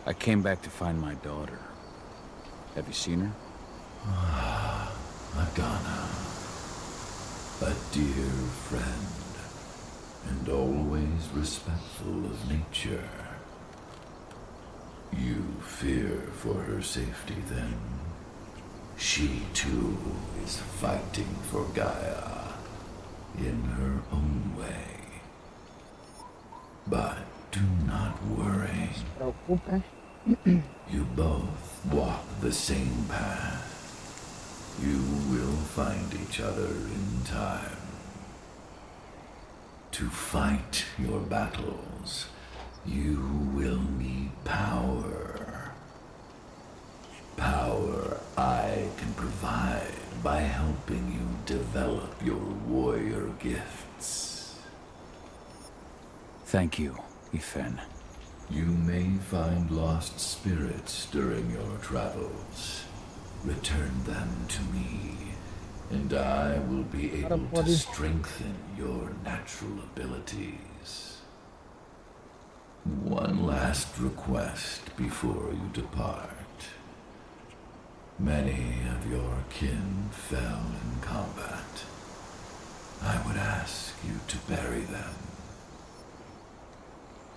I came back to find my daughter. Have you seen her? Madonna, a dear friend, and always respectful of nature. You fear for her safety, then? She, too, is fighting for Gaia, in her own way. But do not worry. You both walk the same path. You will find each other in time. To fight your battles, you will need power. Power I can provide by helping you develop your warrior gifts. Thank you, Ethan. You may find lost spirits during your travels. Return them to me, and I will be able to strengthen your natural abilities. One last request before you depart. Many of your kin fell in combat. I would ask you to bury them.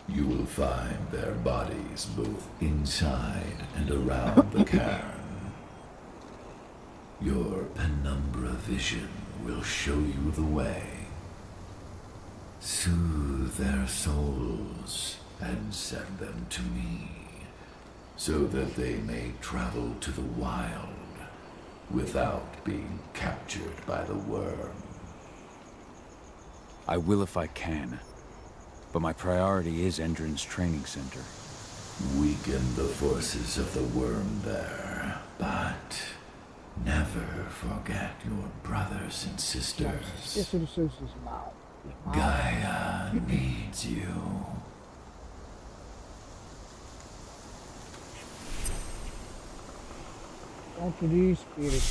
You will find their bodies both inside and around the cairn. Your penumbra vision will show you the way. Soothe their souls and send them to me, so that they may travel to the wild without being captured by the worm. I will if I can, but my priority is Endron's training center. Weaken the forces of the worm there, but never forget your brothers and sisters. Gaia needs you. Ponto de espírito.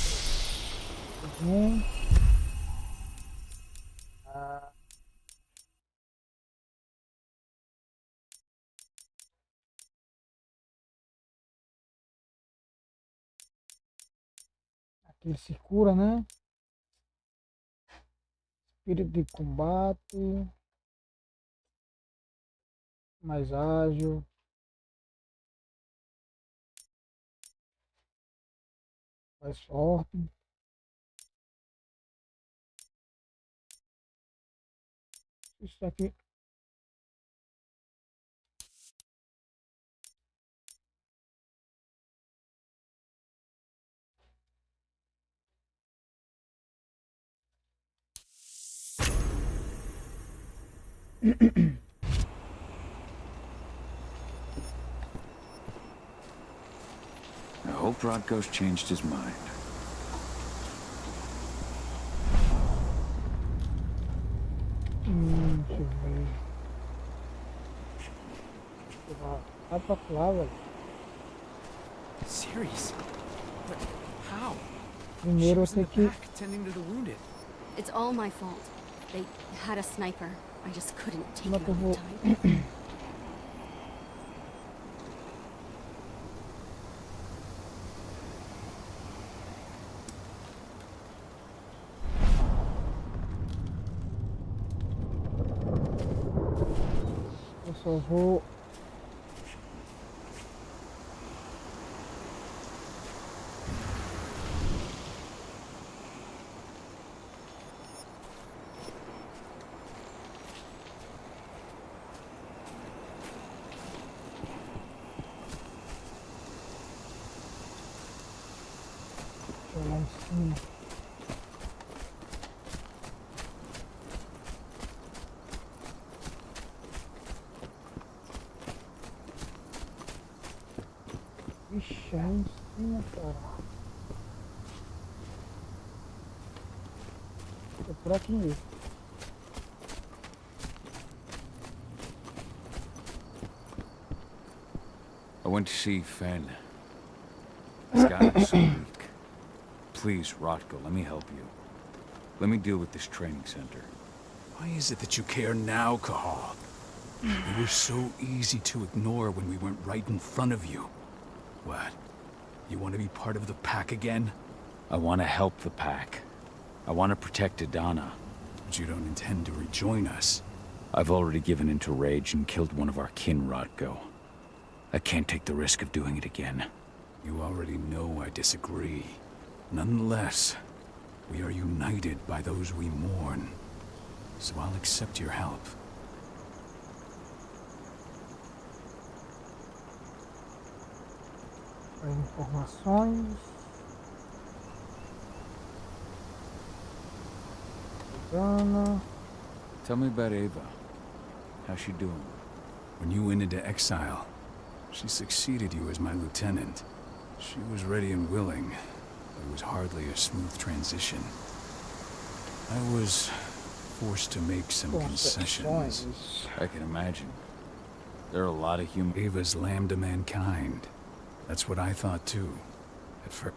Aqui ele se cura, né? Espírito de combate. Mais ágil. Mais forte. Isso aqui. I hope Rodko's changed his mind. Deixa eu ver. Vai pra lá, velho. Serious? But how? Primeiro eu tenho que... Tending to the wounded. It's all my fault. They had a sniper. I just couldn't take Como é him que eu out vou... in time. Eu só vou... Deixa eu lá em cima. Ixi, aí em cima, cara. É por aqui mesmo. I went to see Fenn. He's gotten so weak. Please, Rotko, let me help you. Let me deal with this training center. Why is it that you care now, Cahal? You were so easy to ignore when we went right in front of you. What? You want to be part of the pack again? I want to help the pack. I want to protect Adana. But you don't intend to rejoin us. I've already given in to rage and killed one of our kin, Rotko. I can't take the risk of doing it again. You already know I disagree. Nonetheless, we are united by those we mourn. So I'll accept your help. As informações. Adana. Tell me about Ava. How's she doing? When you went into exile, she succeeded you as my lieutenant. She was ready and willing, but it was hardly a smooth transition. I was forced to make some concessions. I can imagine. There are a lot of humans. Ava's lambda mankind. That's what I thought too, at first.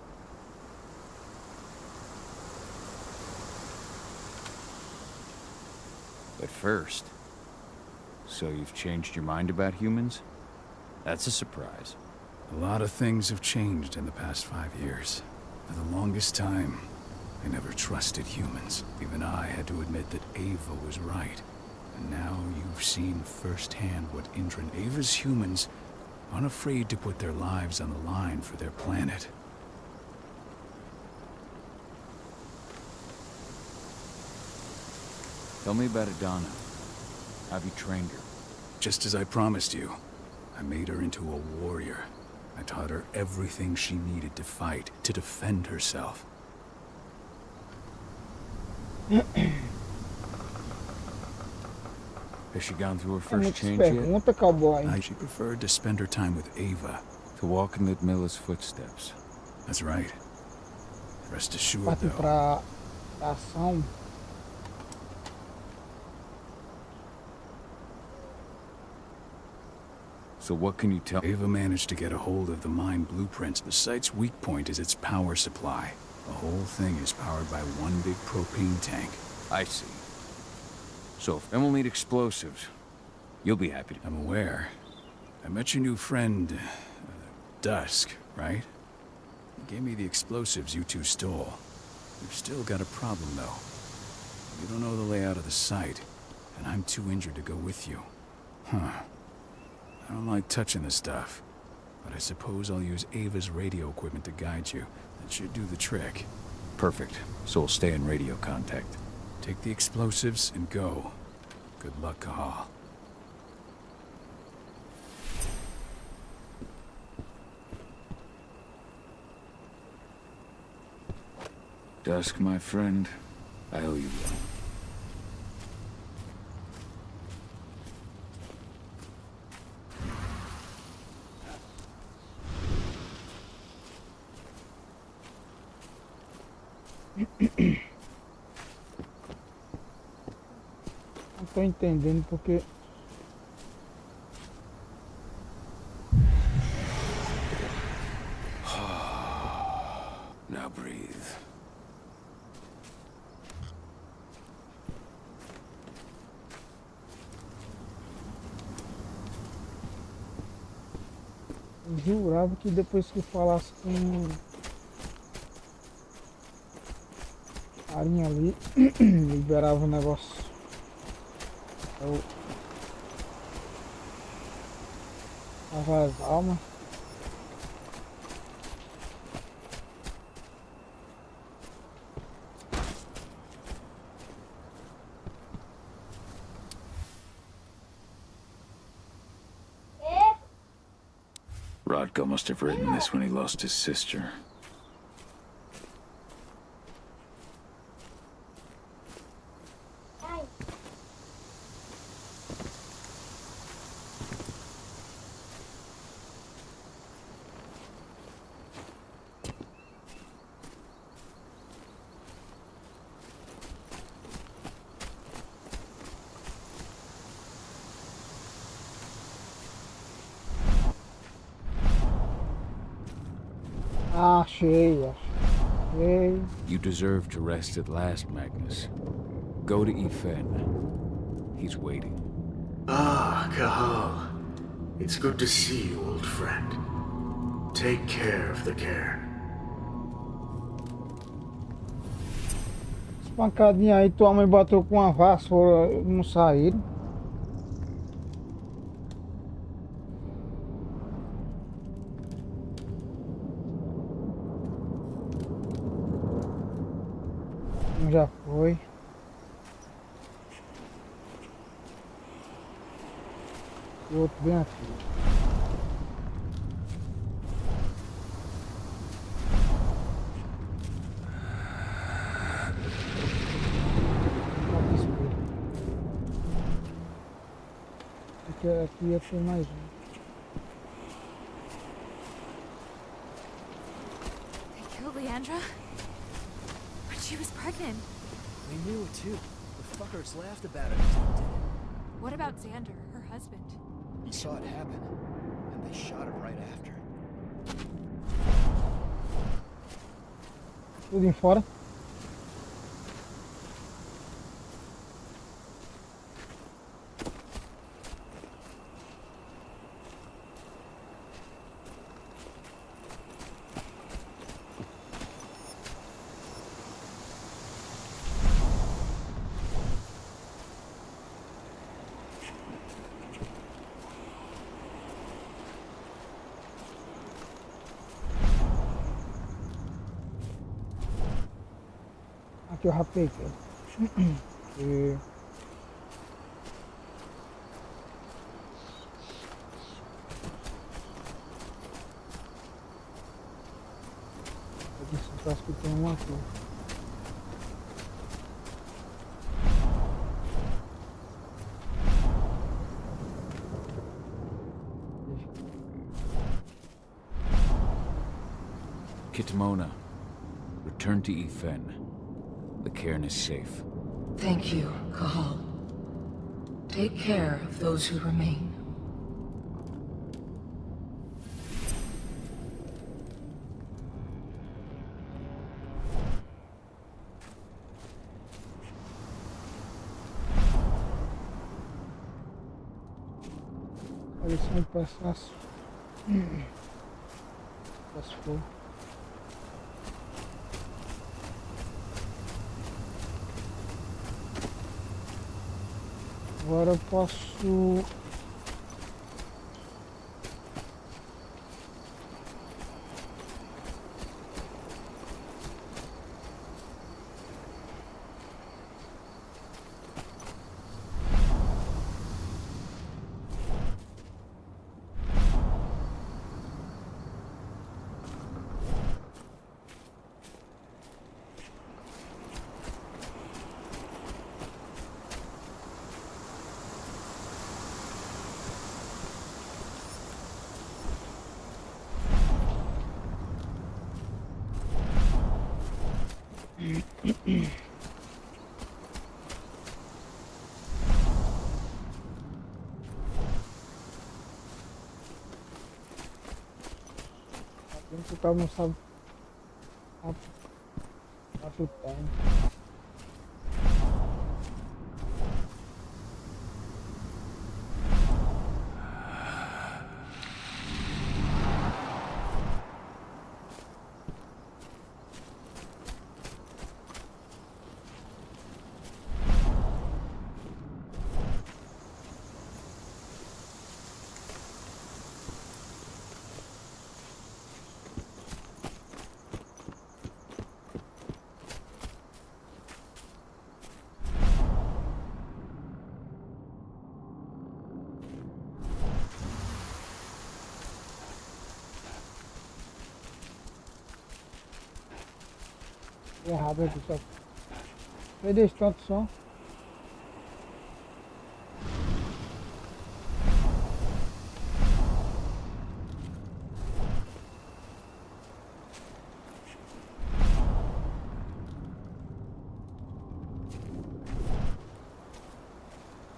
At first. So you've changed your mind about humans? That's a surprise. A lot of things have changed in the past 5 years. For the longest time, I never trusted humans. Even I had to admit that Ava was right. And now you've seen firsthand what Indra and Ava's humans aren't afraid to put their lives on the line for their planet. Tell me about Adana. Have you trained her? Just as I promised you, I made her into a warrior. I taught her everything she needed to fight, to defend herself. Has she gone through her first change Pergunta, cowboy. yet? She preferred to spend her time with Ava. To walk in Ludmilla's footsteps. That's right. Rest assured, Partir though. pra ação. So what can you tell? Ava managed to get a hold of the mine blueprints. The site's weak point is its power supply. The whole thing is powered by one big propane tank. I see. So if we'll need explosives, you'll be happy to. I'm aware. I met your new friend, Dusk, right? He gave me the explosives you two stole. We've still got a problem, though. You don't know the layout of the site, and I'm too injured to go with you. Huh. I don't like touching this stuff, but I suppose I'll use Ava's radio equipment to guide you. That should do the trick. Perfect. So we'll stay in radio contact. Take the explosives and go. Good luck, Cahal. Dusk, my friend, I owe you one. Não tô entendendo porque. Now breathe. Eu jurava que depois que falasse com a carinha ali, liberava o negócio. Eu tava as almas. Rodko must have written this when he lost his sister. Achei. You deserve to rest at last, Magnus. Go to Ifen. He's waiting. Ah, Cahal. It's good to see you, old friend. Take care of the cairn. Pancadinha aí, tua mãe bateu com uma vassoura, não saíram. Um já foi. O outro bem aqui. Aqui ia ter mais um. They killed Leandra? But she was pregnant. We knew it too. The fuckers laughed about it until it didn't. What about Xander, her husband? He saw it happen, and they shot him right after. Tudo em fora. Aqui eu rapei aqui. E... aqui acho que tem um aqui. Kitmona, return to Ifen. The cairn is safe. Thank you, Cahal. Take care of those who remain. Olha se não passasse. Só se for. Agora eu posso... O cara não sabe quanto tem. Errado aqui só. Vai deixar tanto som.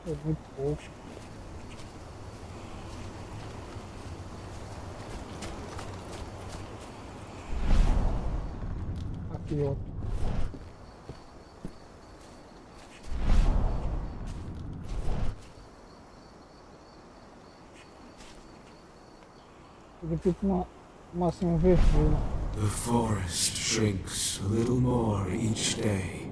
É muito pouco. aqui outro. Fica tipo uma massinha vermelha. The forest shrinks a little more each day.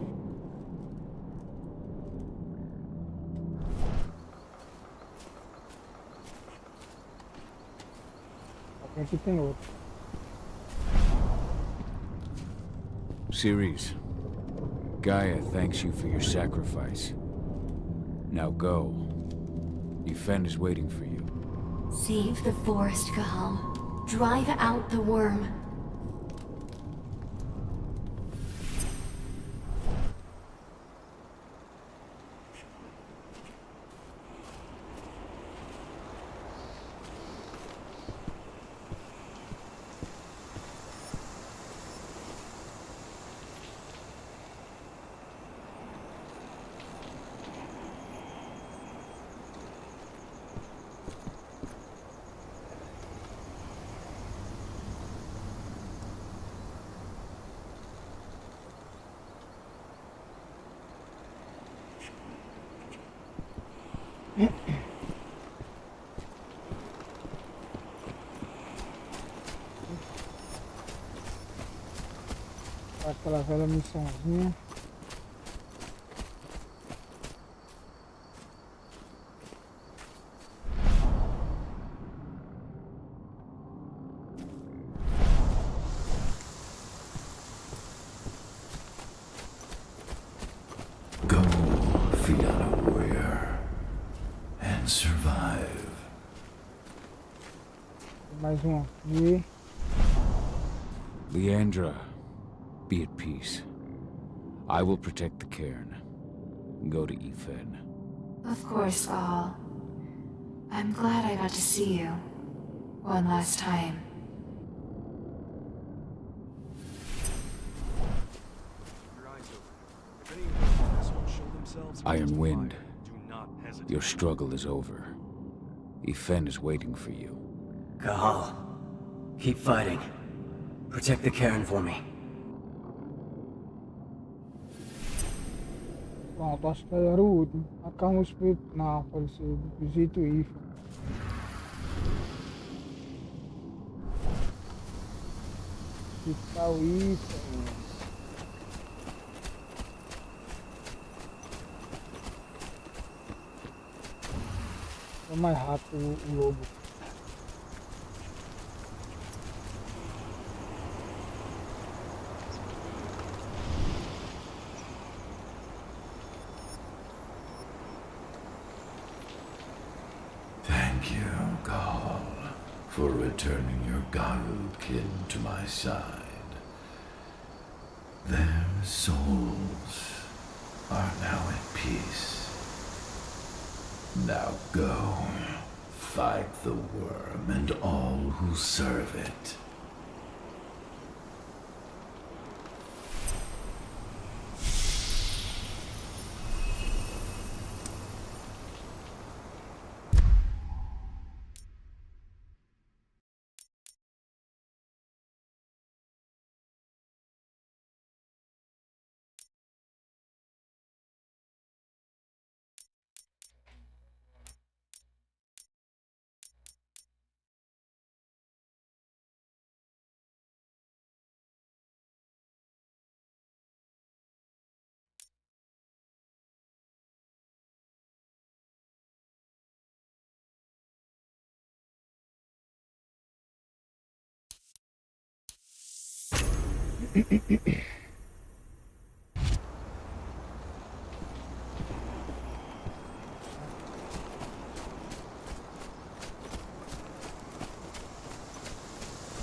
Aqui tem outro. Ceres, Gaia thanks you for your sacrifice. Now go. Yfen is waiting for you. Save the forest, Cahal. Drive out the worm. Aquela velha missãozinha. Go, Fiona Warrior, and survive. Mais um aqui. Leandra, be at peace. I will protect the cairn. Go to Yfen. Of course, Cahal. I'm glad I got to see you. One last time. Iron Wind, your struggle is over. Yfen is waiting for you. Cahal, keep fighting. Protect the cairn for me. Pronto, acho que era o último. Acalma o espírito. Não, falecido. Visita o Ifa. Visitar o Ifa. É mais rápido o lobo. Thank you, Gaul, for returning your Garud kin to my side. Their souls are now at peace. Now go, fight the worm and all who serve it.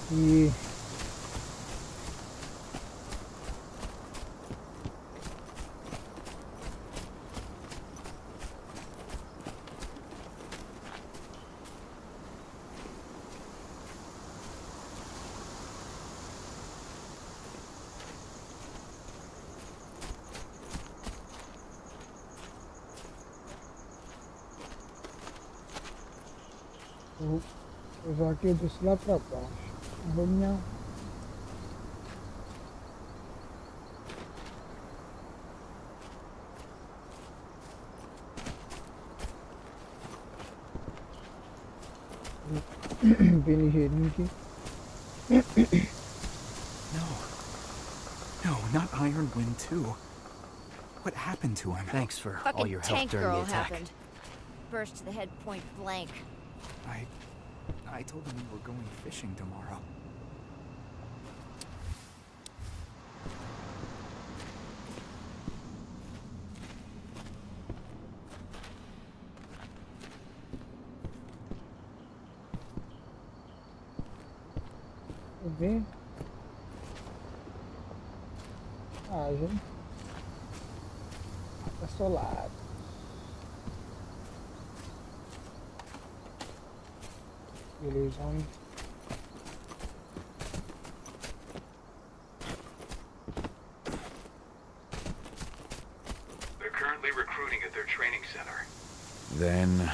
E vou usar aqui, eu desço lá pra baixo. Vou minha. Bem ligeirinho aqui. No, not Iron Wind too. What happened to him? Thanks for all Fucking your help tank during girl the attack. happened. Burst to the head point blank. I told him we were going fishing tomorrow. Quer ver? Gente. Tá solado. Beleza, homem. They're currently recruiting at their training center. Then,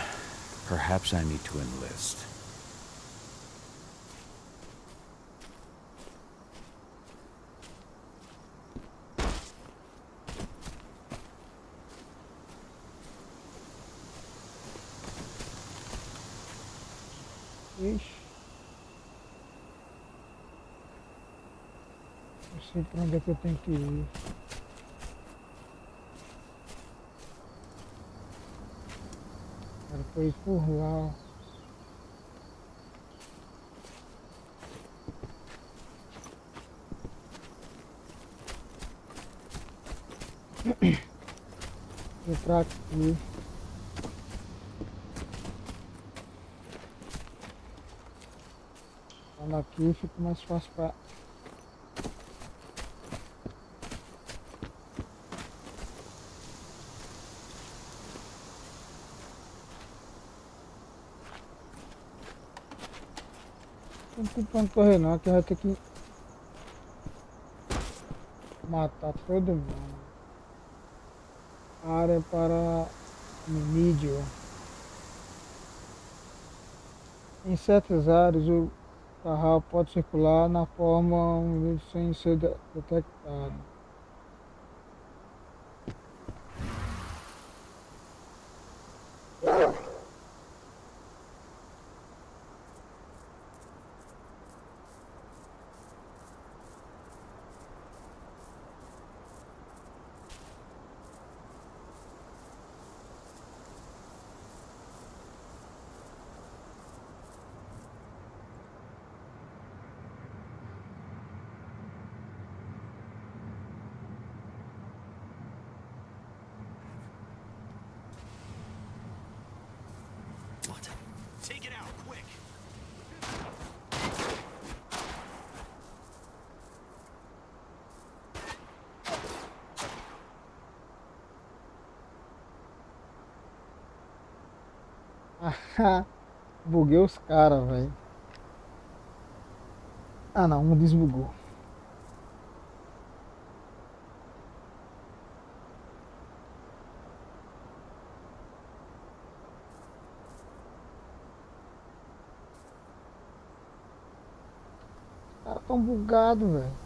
perhaps I need to enlist. Ixi. Não sei pra onde é que eu tenho que ir. Era pra ir por lá. Vou pra aqui. Aqui fica mais fácil para não tem pra onde correr não, aqui vai ter que matar todo mundo. Área para mídia. Em certas áreas o carro pode circular na forma sem ser detectado. Take it out, quick! Buguei os caras, velho. Ah não, um desbugou. Os caras tão bugados, velho.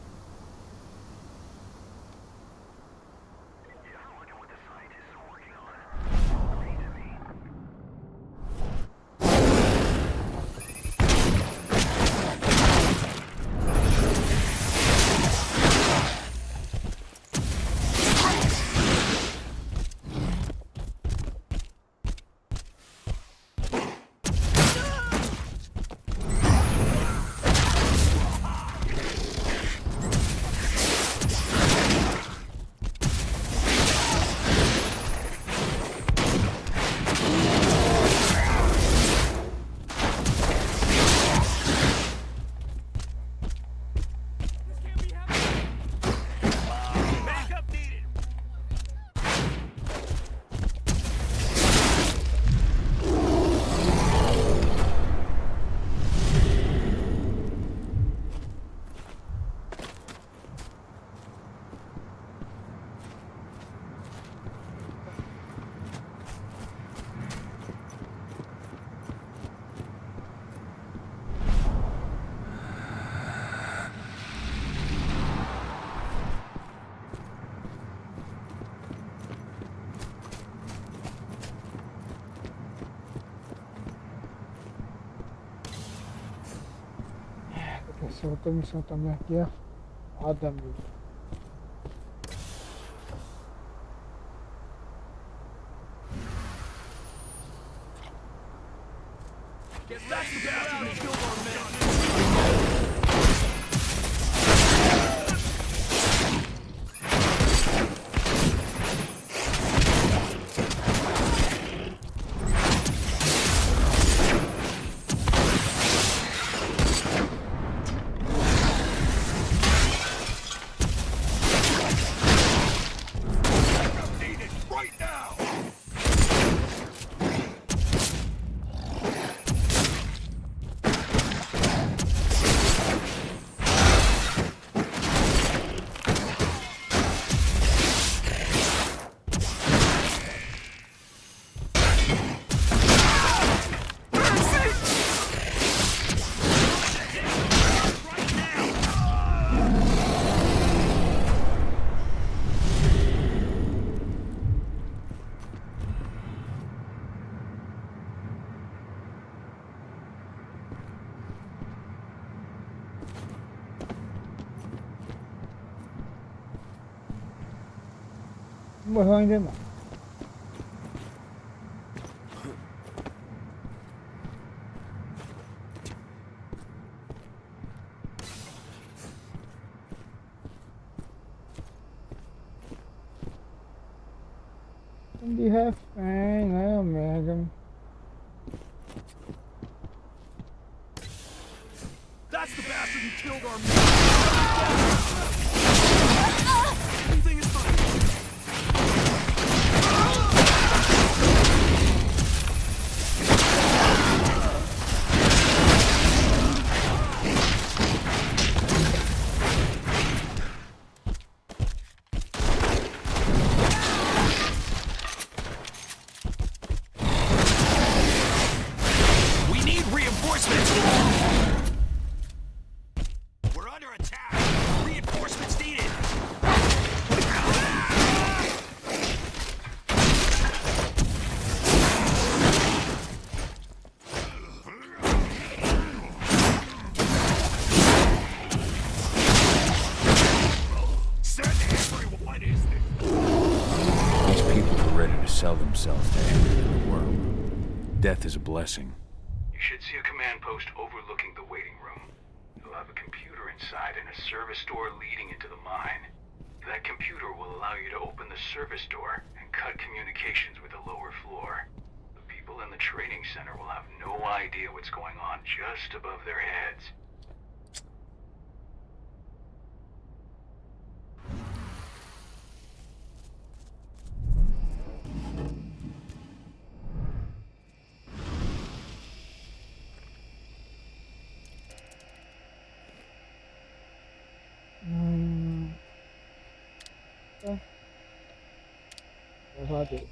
essa outra missão também aqui é foda, meu. Morreu ainda não. De refém, né, merda. That's the bastard who killed our man. Everything is fine. We need reinforcements. We're under attack. Reinforcements needed. What is this? These people are ready to sell themselves to anything in the world. Death is a blessing. You should see a command post overlooking the waiting room. You'll have a computer inside and a service door leading into the mine. That computer will allow you to open the service door and cut communications with the lower floor. The people in the training center will have no idea what's going on just above their heads. Valeu.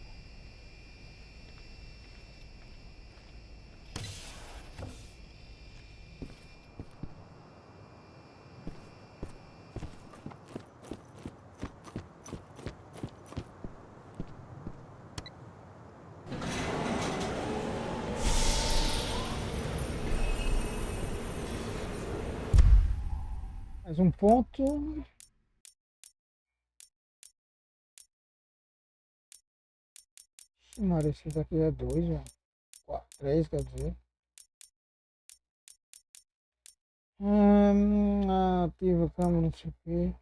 Mais um ponto. Maria, esse daqui é 2, já. 3, quer dizer. Ativa a câmera, não sei o que.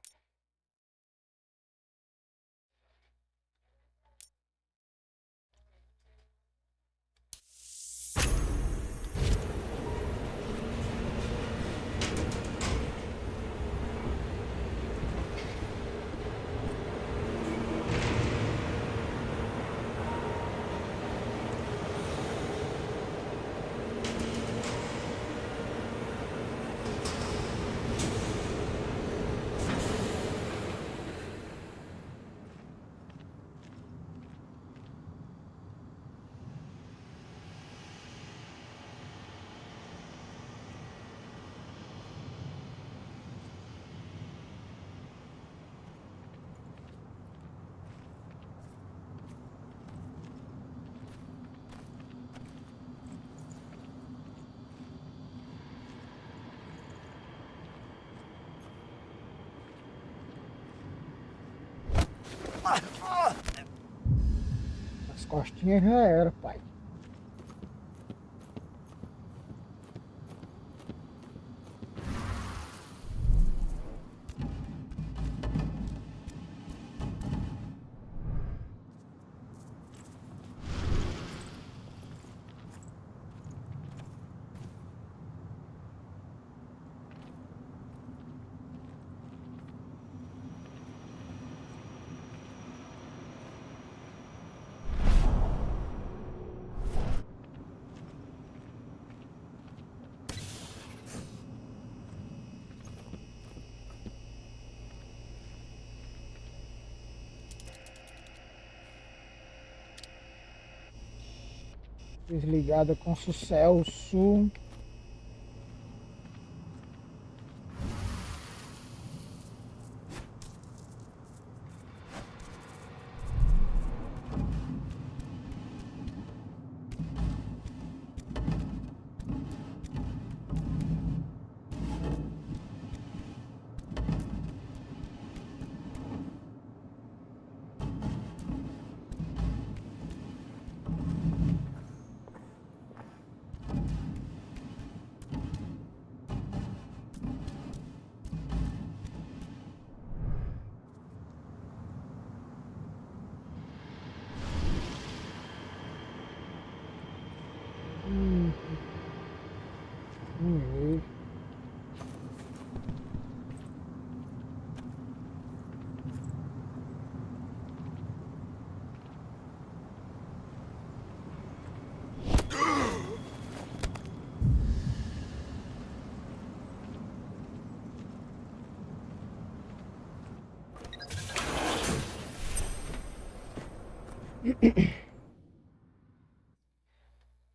As costinhas já era, pai. Desligada com sucesso.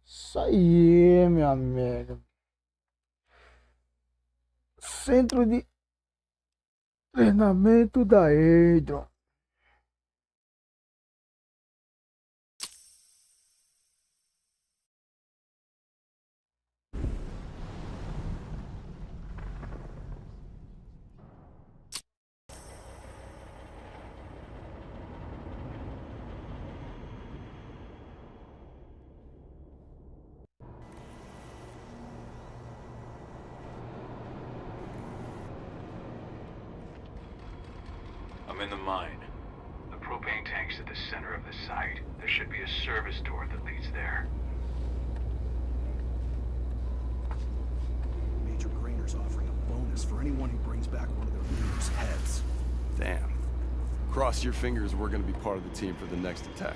Isso aí, meu amigo. Centro de treinamento da Adrian. I'm in the mine. The propane tank's at the center of the site. There should be a service door that leads there. Major Grainer's offering a bonus for anyone who brings back one of their leaders' heads. Damn. Cross your fingers we're gonna be part of the team for the next attack.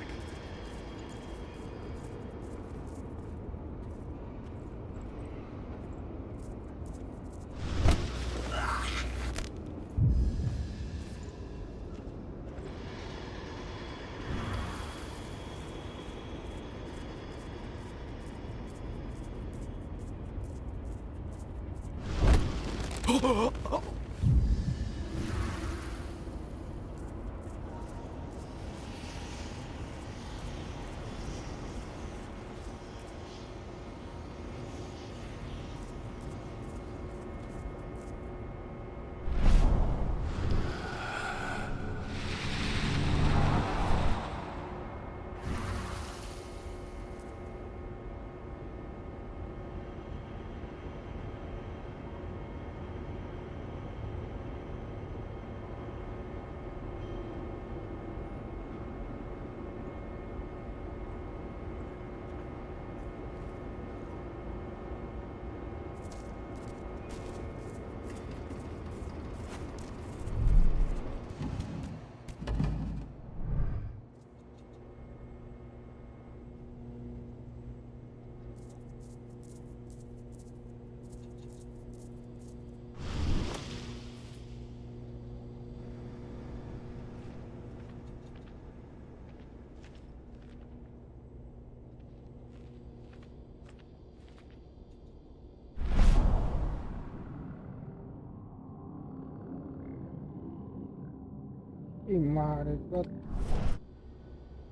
Que maravilha.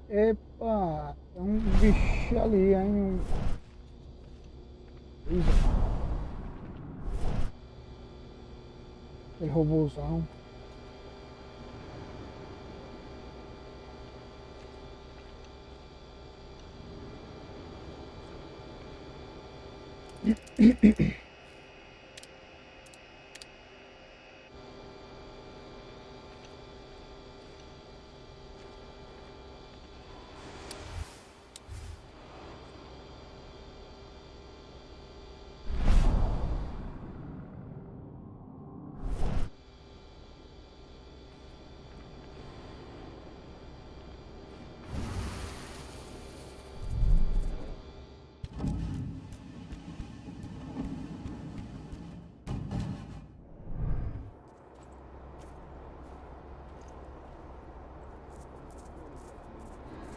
Epa, tem um bicho ali, hein? Aquele robôzão.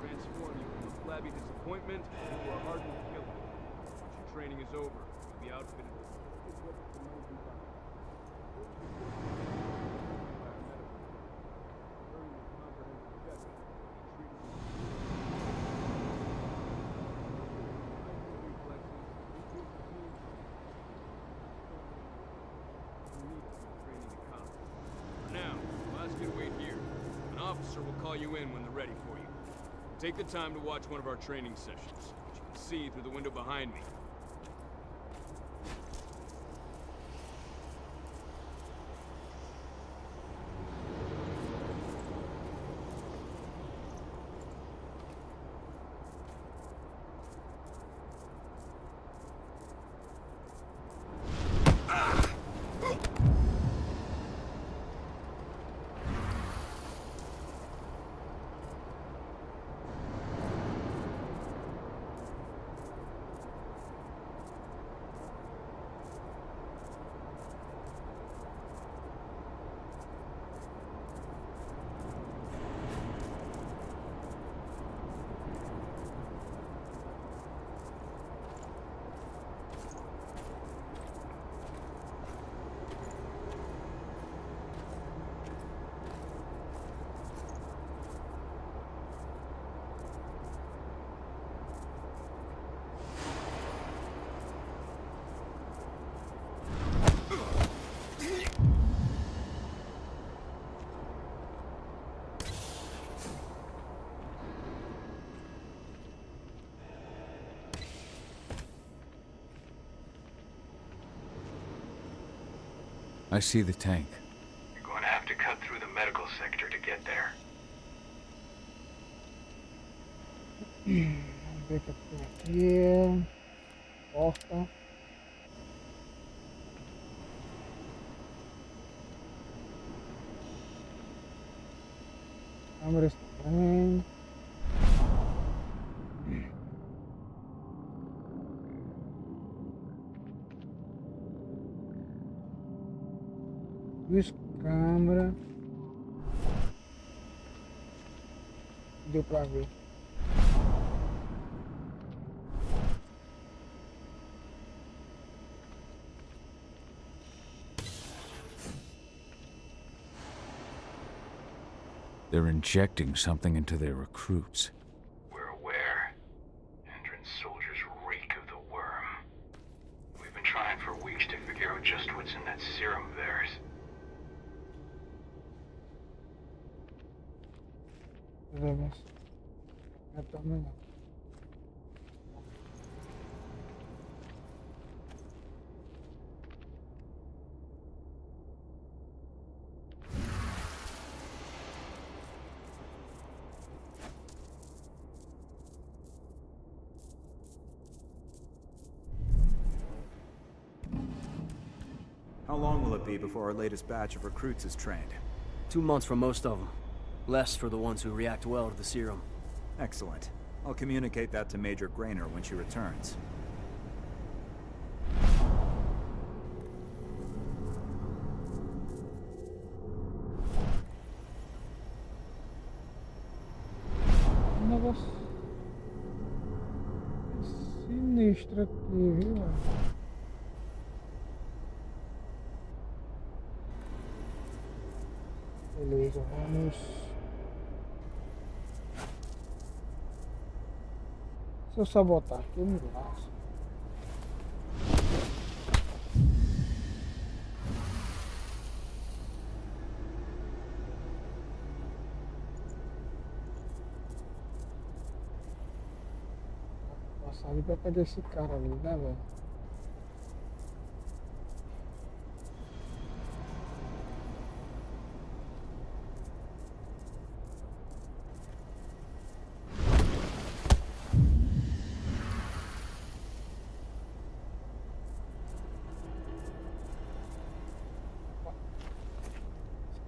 Transform you from a flabby disappointment into a hardened killer. Once your training is over, you'll be outfitted with now, we'll ask you to wait here. An officer will call you in when they're ready for you. Take the time to watch one of our training sessions, which you can see through the window behind me. I see the tank. You're going to have to cut through the medical sector to get there. Vamos ver o que tem aqui. Porta. Câmeras também. Duas câmeras. Deu pra ver. They're injecting something into their recruits. We're aware. Endron's soldiers reek of the worm. We've been trying for weeks to figure out just what's in that serum of theirs. Vemos. Até amanhã. How long will it be before our latest batch of recruits is trained? 2 months for most of them. Less for the ones who react well to the serum. Excellent. I'll communicate that to Major Grainer when she returns. Um negócio sinistro aqui, viu? Beleza, vamos. Se eu sabotar aqui, eu me laço. Vou passar ali pra pegar esse cara ali, né, velho?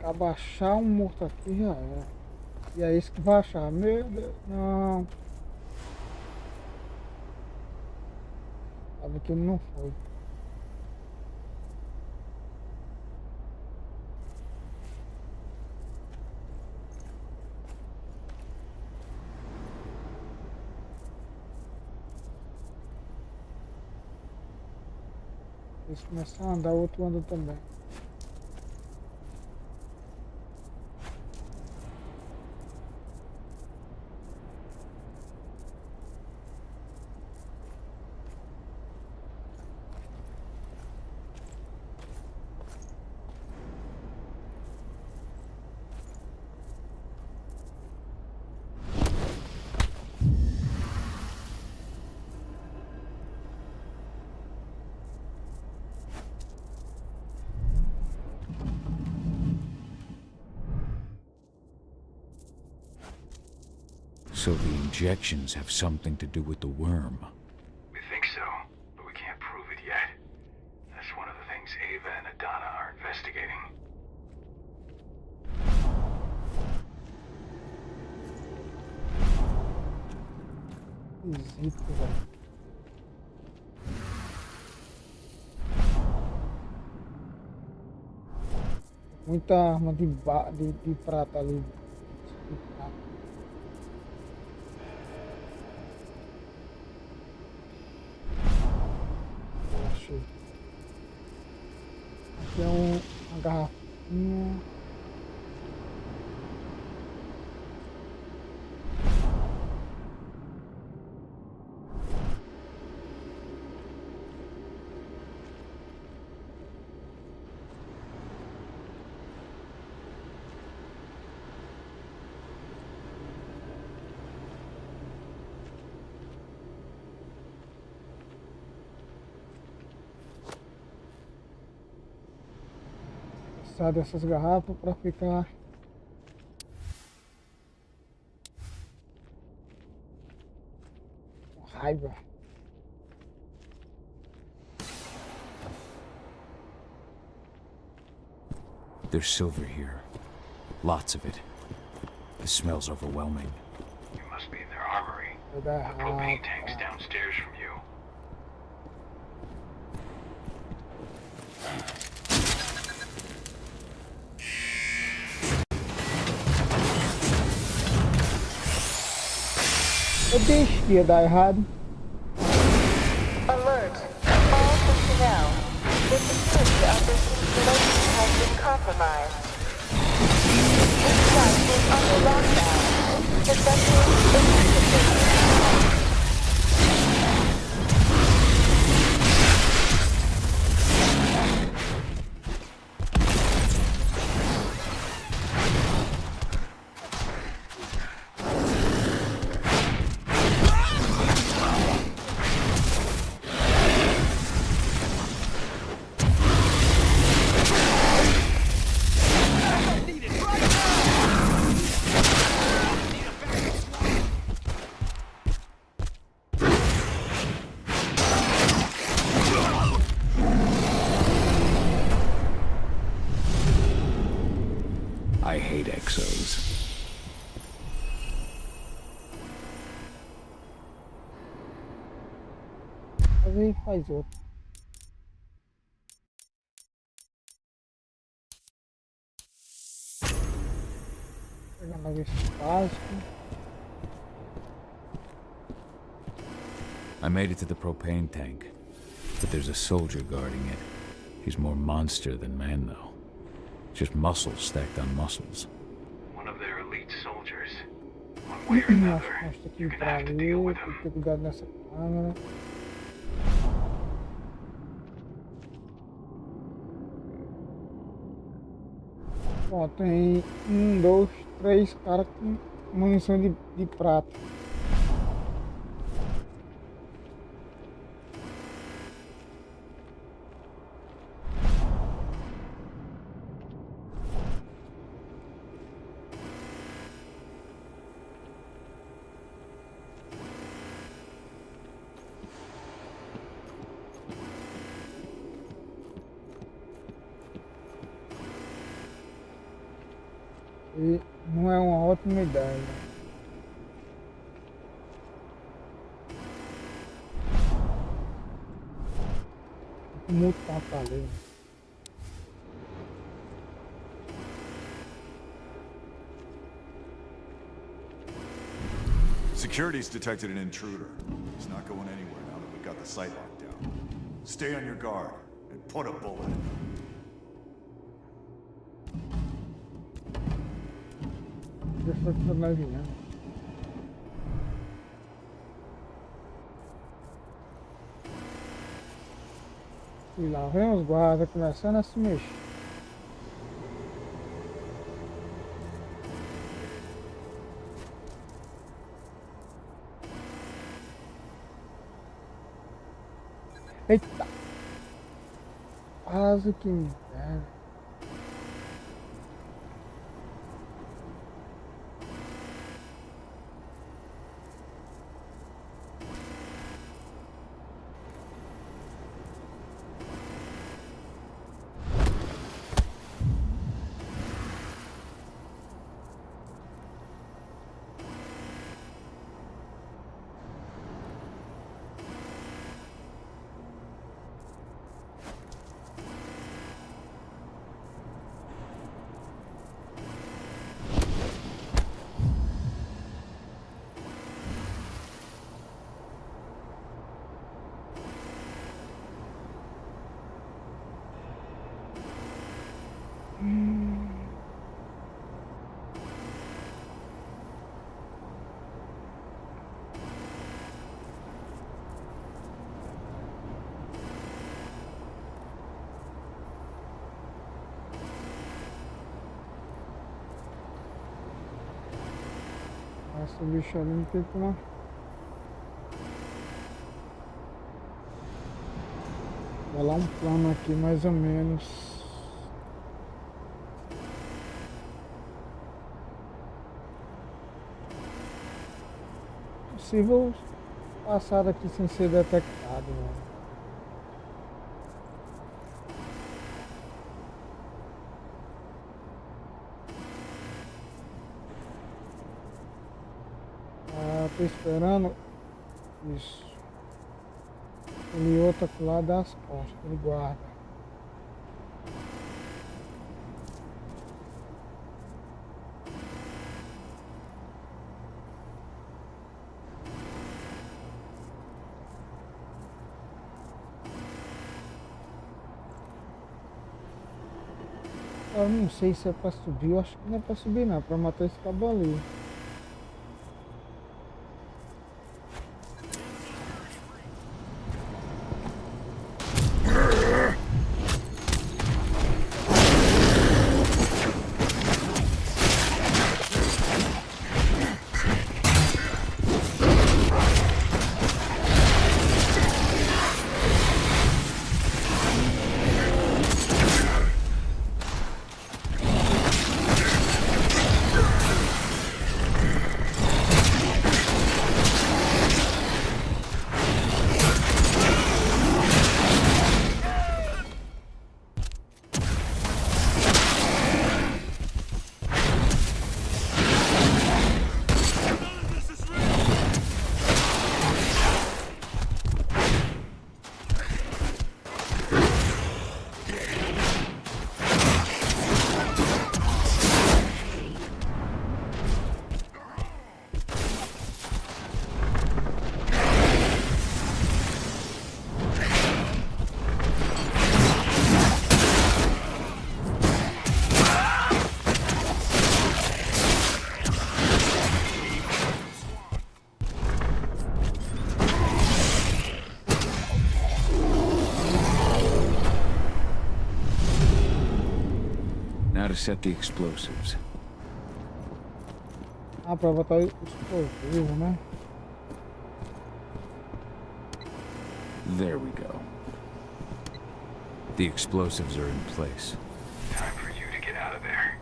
Acaba achar um morto aqui já era. E é isso que vai achar. Meu Deus, não. Sabe que ele não foi. Eles começam a andar, o outro anda também. So the injections have something to do with the worm. We think so, but we can't prove it yet. That's one of the things Ava and Adana are investigating. Esquisito, velho. Muita arma de prata ali. De prata. Achei. Aqui é uma garrafinha. Sai dessas garrafas para ficar com raiva. There's silver here. Lots of it. The smell's overwhelming. You must be in their armory. The propane tank's downstairs from you. Eu deixei que ia dar errado. Alert. All personnel. The security of this installation has been compromised. This site is under lockdown. Evacuate immediately. I hate exos. Mas aí faz outro. Pegar mais esse básico. I made it to the propane tank, but there's a soldier guarding it. He's more monster than man, though. Just muscles stacked on muscles. One of their elite soldiers. One way or another, you're gonna have to deal with him. Tem que cuidar nessa câmera. Ó, tem 1, 2, 3 caras com munição de prata. ótima ideia. Muito ali. Security's detected an intruder. He's not going anywhere now that we've got the site locked down. Stay on your guard and put a bullet in him. Deixa eu tornar vinha. E lá vem os guardas começando a se mexer. Eita! Quase que me pega. Esse bicho ali não tem como. Vou lá um plano aqui mais ou menos. Possível passar daqui sem ser detectado, né? Tô esperando isso. Ele outro pro lado das costas, ele guarda. Eu não sei se é pra subir, eu acho que não é pra subir não, é pra matar esse cabo ali. Now to set the explosives. Ah, pra botar o explosivo, né? There we go. The explosives are in place. Time for you to get out of there.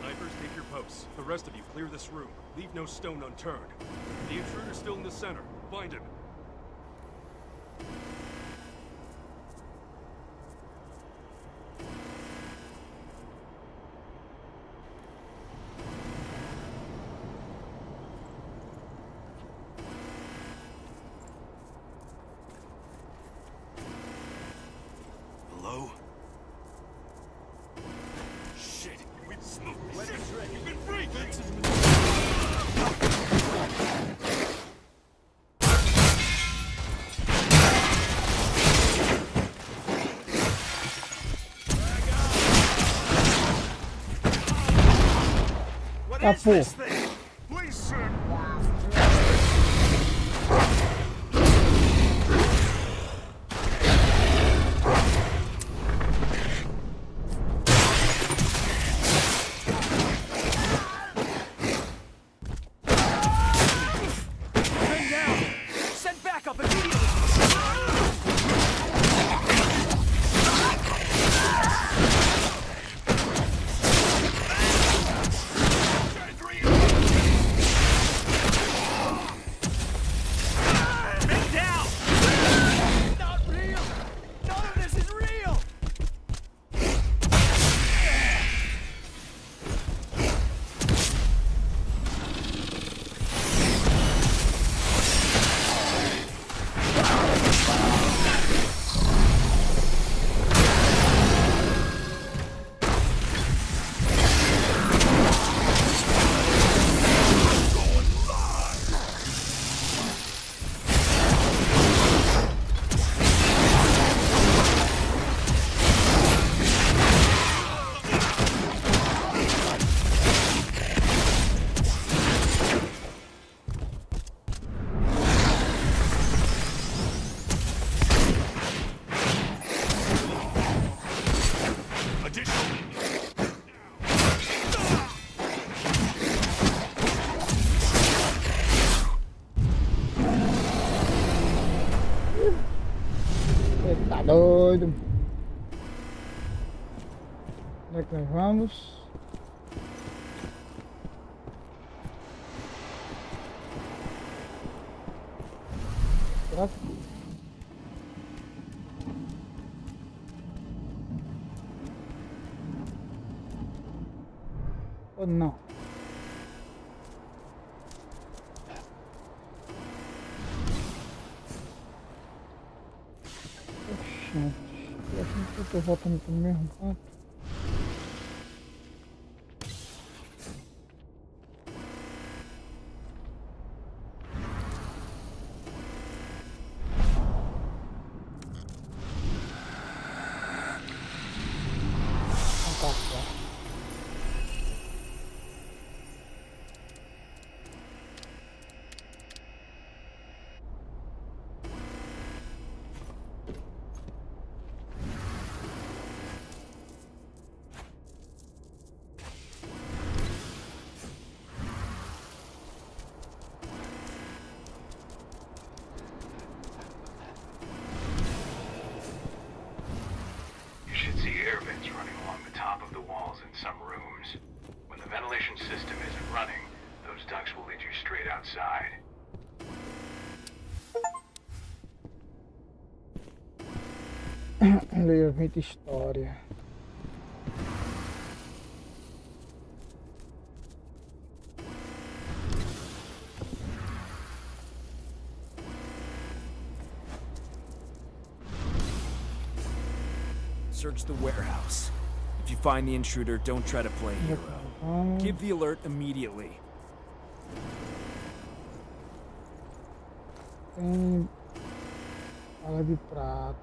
Snipers, take your posts. The rest of you, clear this room. Leave no stone unturned. The intruder's still in the center. Find him. Hello? Shit! We've smoked this shit! You've been breathing! What is this thing? Please, sir! Men down! Send backup immediately! Men down! Not real! None of this is real! Tá doido. Onde é que nós vamos? Será que... Ou não? Gente, eu acho que eu tô voltando pro mesmo ponto. You should see air vents running along the top of the walls in some rooms. When the ventilation system isn't running, those ducts will lead you straight outside. Leia 20 história. Search the warehouse. If you find the intruder, don't try to play hero. Give the alert immediately. Tem bala de prata.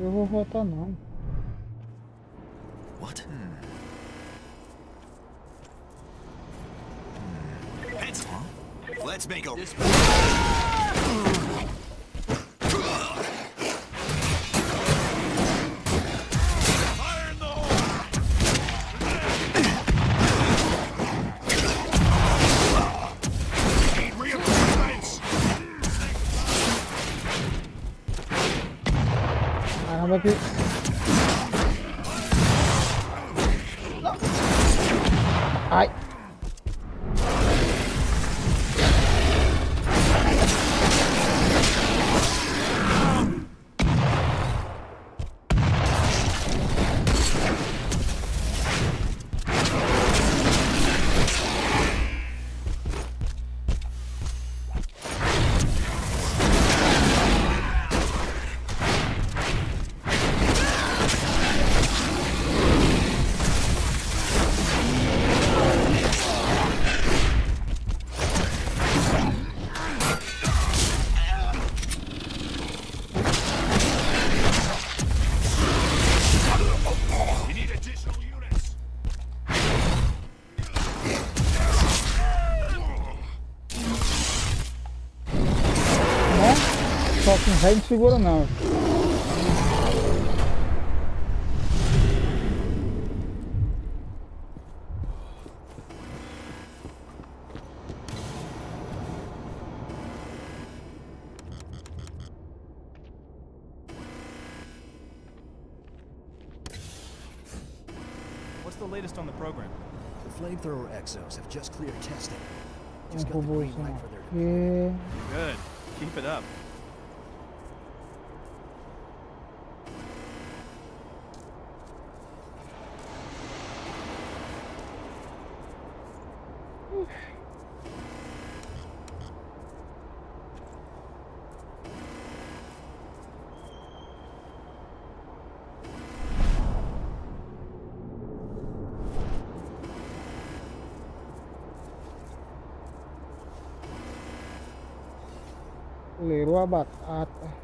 Eu vou votar não. What? Heads, huh? Let's make a... Caramba que... Ai! Só com rei não segura não. What's the latest on the program? The flamethrower exos have just cleared testing. Just got the Robôzinho green light for their aqui. Good. Keep it up. Lerou a batata.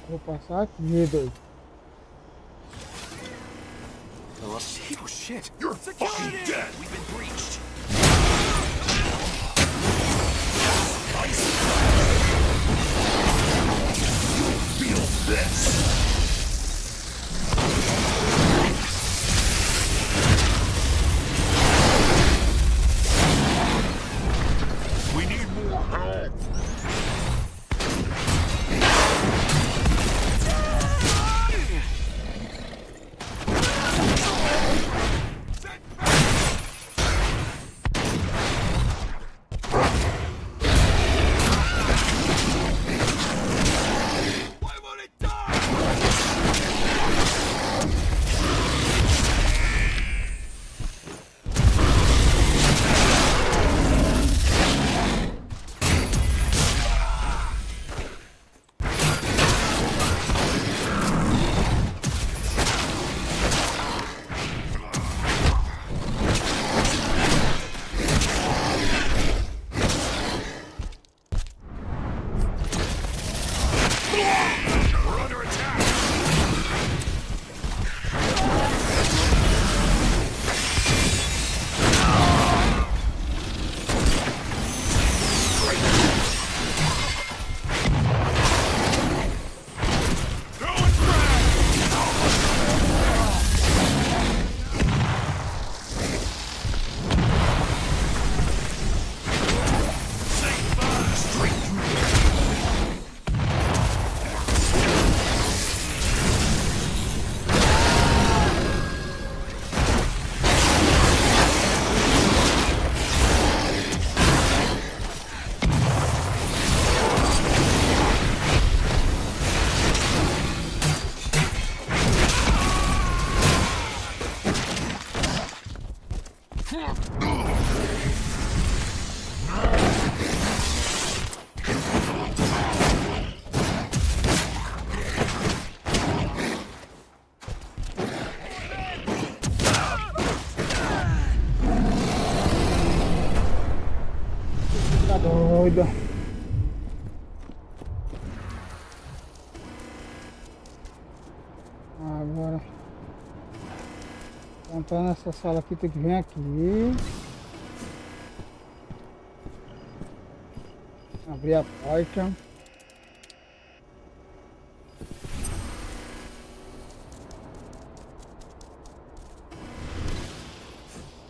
Vou passar aqui, doido. Oh shit! You're fucking dead! We've been breached! You'll feel this! We need more help! Why won't it die? Tá doido. Agora, pra entrar nessa sala aqui, tem que vir aqui. Abrir a porta.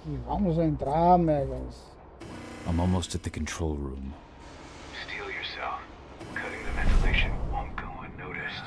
E vamos entrar, Megas. I'm almost at the control room. Steel yourself. Cutting the ventilation won't go unnoticed.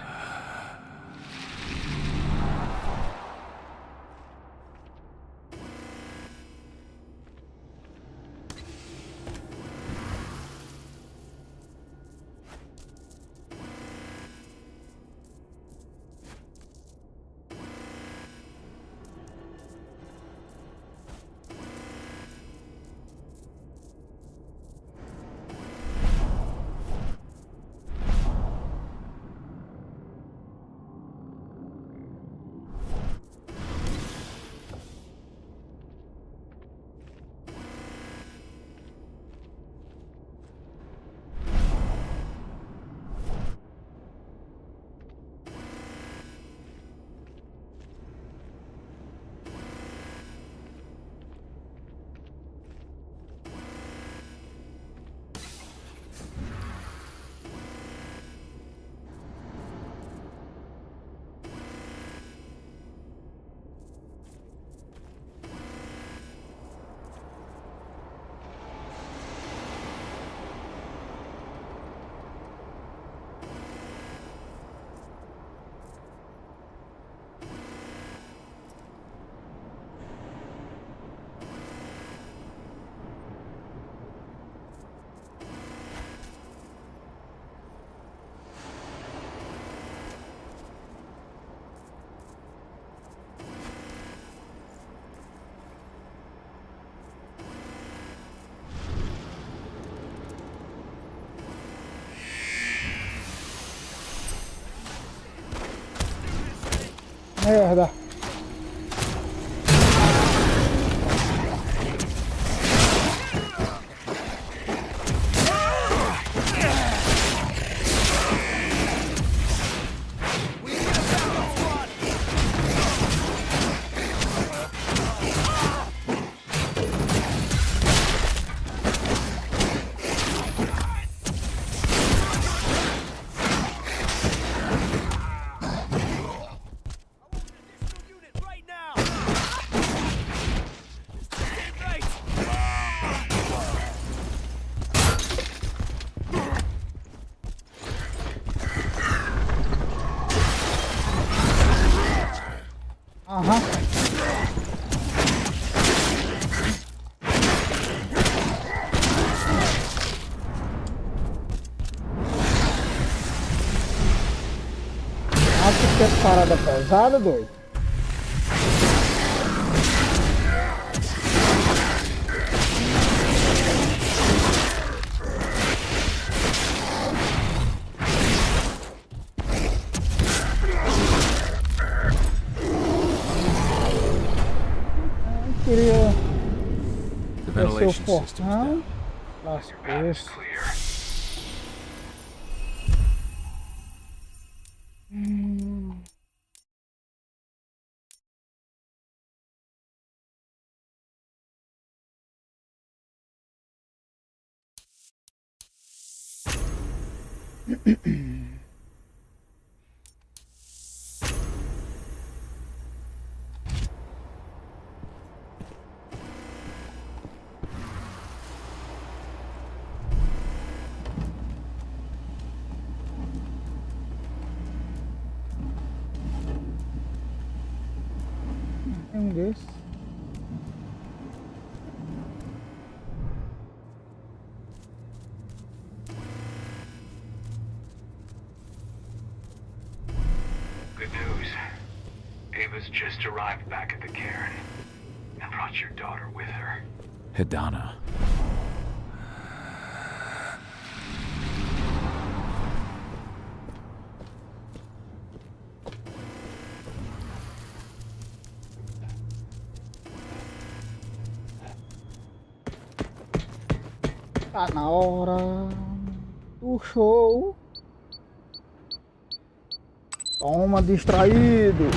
Merda. Aham. Acho que é parada pesada, doido. Queria descer o forrão, lascou isso. Tem um desses. Good news. Ava's just arrived back at the cairn. and brought your daughter with her. Hidana. Tá na hora do show. Toma, distraído.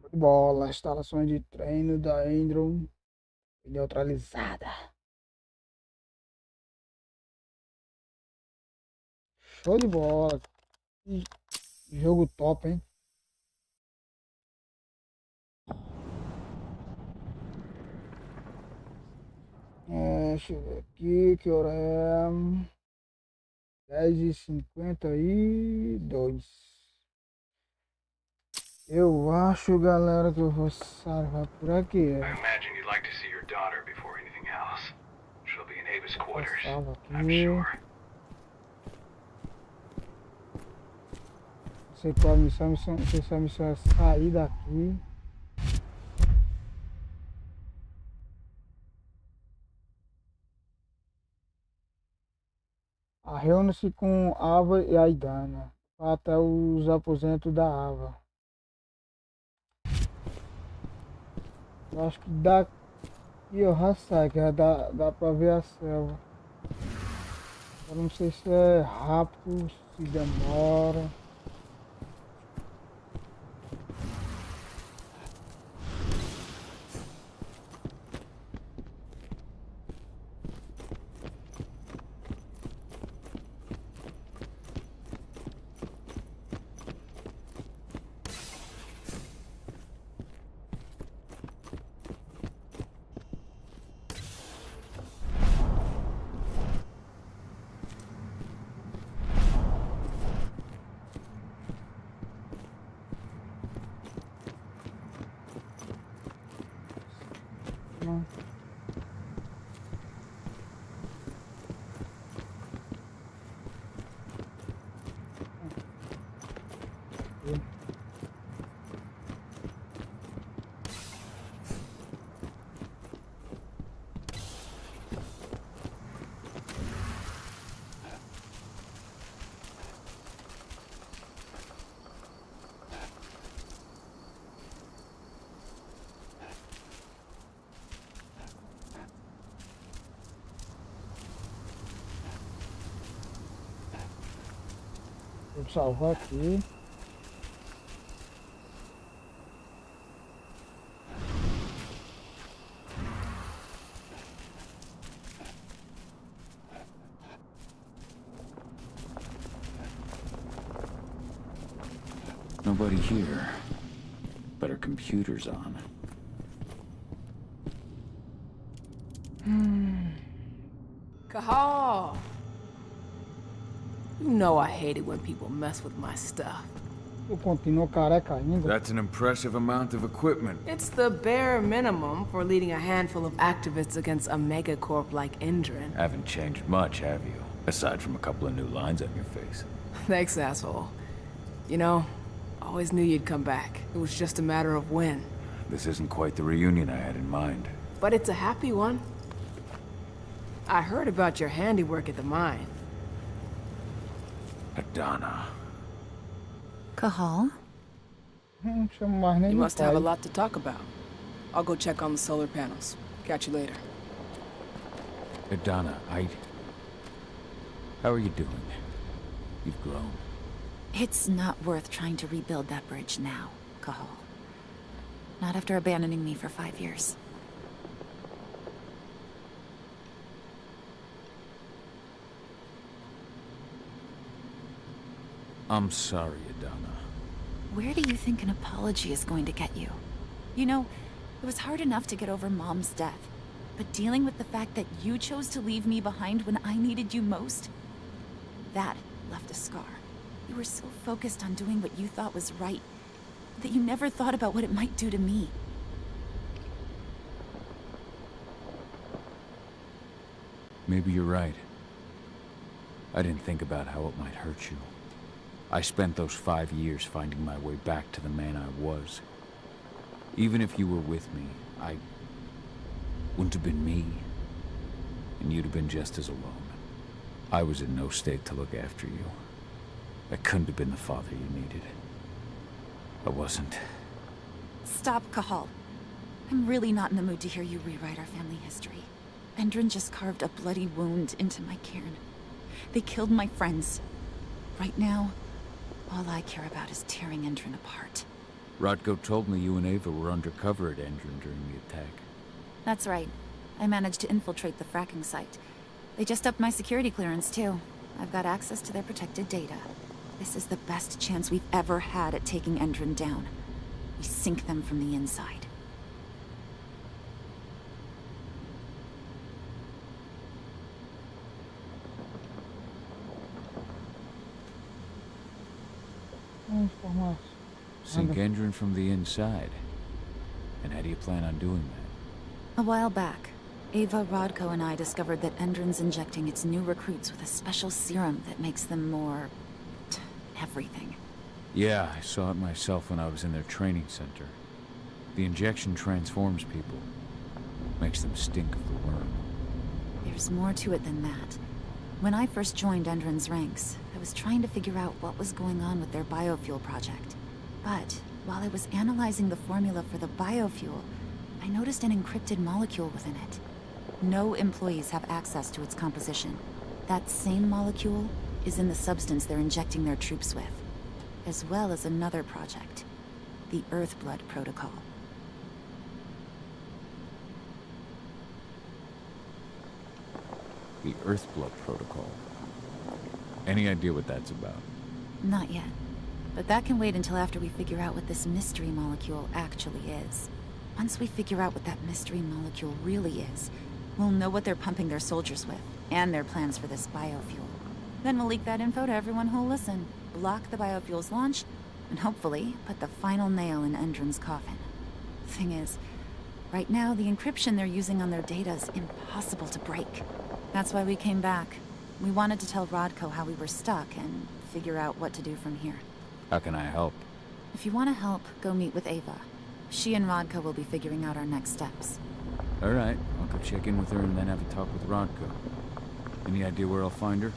Show de bola. Instalações de treino da Andrew neutralizada. Show de bola. Que jogo top, hein? Deixa eu ver aqui, que hora é? 10h52. Eu acho, galera, que eu vou salvar por aqui. I imagine you'd like to see your daughter before anything else. She'll be in Ava's quarters, I'm sure. Não sei qual a missão, não sei se a missão é sair daqui. Reúne-se com Ava e Aidana. Vá até os aposentos da Ava. Eu acho que daqui eu já saio, que dá pra ver a selva. Eu não sei se é rápido, se demora. Não. Vou salvar aqui. Nobody here, but our computer's on. Cahal! You know I hate it when people mess with my stuff. Eu continuo careca ainda. That's an impressive amount of equipment. It's the bare minimum for leading a handful of activists against a megacorp like Indran. Haven't changed much, have you? Aside from a couple of new lines on your face. Thanks, asshole. You know, I always knew you'd come back. It was just a matter of when. This isn't quite the reunion I had in mind. But it's a happy one. I heard about your handiwork at the mine. Hidana. Cahal? You must have a lot to talk about. I'll go check on the solar panels. Catch you later. Hidana, how are you doing? You've grown. It's not worth trying to rebuild that bridge now, Cahal. Not after abandoning me for 5 years. I'm sorry, Hidana. Where do you think an apology is going to get you? You know, it was hard enough to get over Mom's death, but dealing with the fact that you chose to leave me behind when I needed you most, that left a scar. You were so focused on doing what you thought was right, that you never thought about what it might do to me. Maybe you're right. I didn't think about how it might hurt you. I spent those 5 years finding my way back to the man I was. Even if you were with me, I wouldn't have been me. And you'd have been just as alone. I was in no state to look after you. I couldn't have been the father you needed. I wasn't. Stop, Cahal. I'm really not in the mood to hear you rewrite our family history. Endron just carved a bloody wound into my cairn. They killed my friends. Right now, all I care about is tearing Endron apart. Rodko told me you and Ava were undercover at Endron during the attack. That's right. I managed to infiltrate the fracking site. They just upped my security clearance, too. I've got access to their protected data. This is the best chance we've ever had at taking Endron down. We sink them from the inside. Sink Endron from the inside. And how do you plan on doing that? A while back, Ava, Rodko, and I discovered that Endron's injecting its new recruits with a special serum that makes them more... everything. Yeah, I saw it myself when I was in their training center. The injection transforms people. Makes them stink of the worm. There's more to it than that. When I first joined Endron's ranks, I was trying to figure out what was going on with their biofuel project. But while I was analyzing the formula for the biofuel, I noticed an encrypted molecule within it. No employees have access to its composition. That same molecule is in the substance they're injecting their troops with, as well as another project, the Earthblood Protocol. The Earthblood Protocol. Any idea what that's about? Not yet. But that can wait until after we figure out what this mystery molecule actually is. Once we figure out what that mystery molecule really is, we'll know what they're pumping their soldiers with, and their plans for this biofuel. Then we'll leak that info to everyone who'll listen, block the biofuel's launch, and hopefully put the final nail in Endron's coffin. Thing is, right now the encryption they're using on their data is impossible to break. That's why we came back. We wanted to tell Rodko how we were stuck and figure out what to do from here. How can I help? If you want to help, go meet with Ava. She and Rodko will be figuring out our next steps. All right, I'll go check in with her and then have a talk with Rodko. Any idea where I'll find her?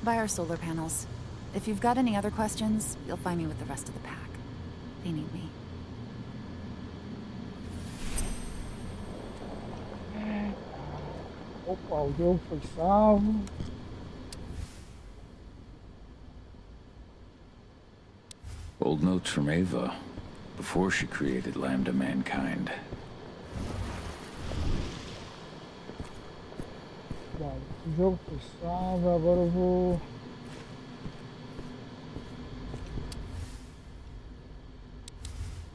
By our solar panels. If you've got any other questions, you'll find me with the rest of the pack. They need me. Opa, o jogo foi salvo. Old notes from Ava, before she created Lambda Mankind. Bom, o jogo foi salvo, agora eu vou...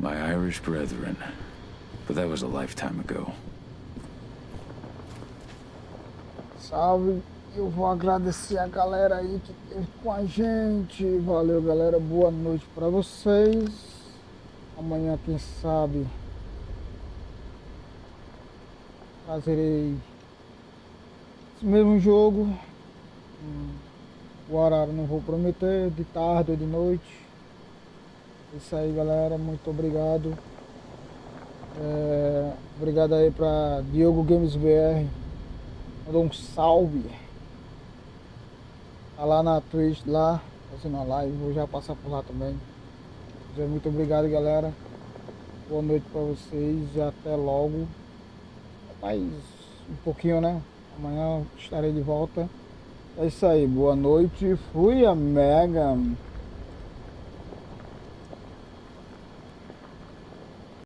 My Irish brethren, but that was a lifetime ago. Salve, eu vou agradecer a galera aí que esteve com a gente. Valeu, galera, boa noite pra vocês. Amanhã, quem sabe, trazerei esse mesmo jogo. O horário não vou prometer, de tarde ou de noite. É isso aí, galera, muito obrigado. Obrigado aí pra Diogo Games BR. Mandou um salve. Tá lá na Twitch, lá, fazendo a live. Vou já passar por lá também. Muito obrigado, galera. Boa noite pra vocês e até logo. Mais um pouquinho, né? Amanhã estarei de volta. É isso aí, boa noite. Fui a Mega.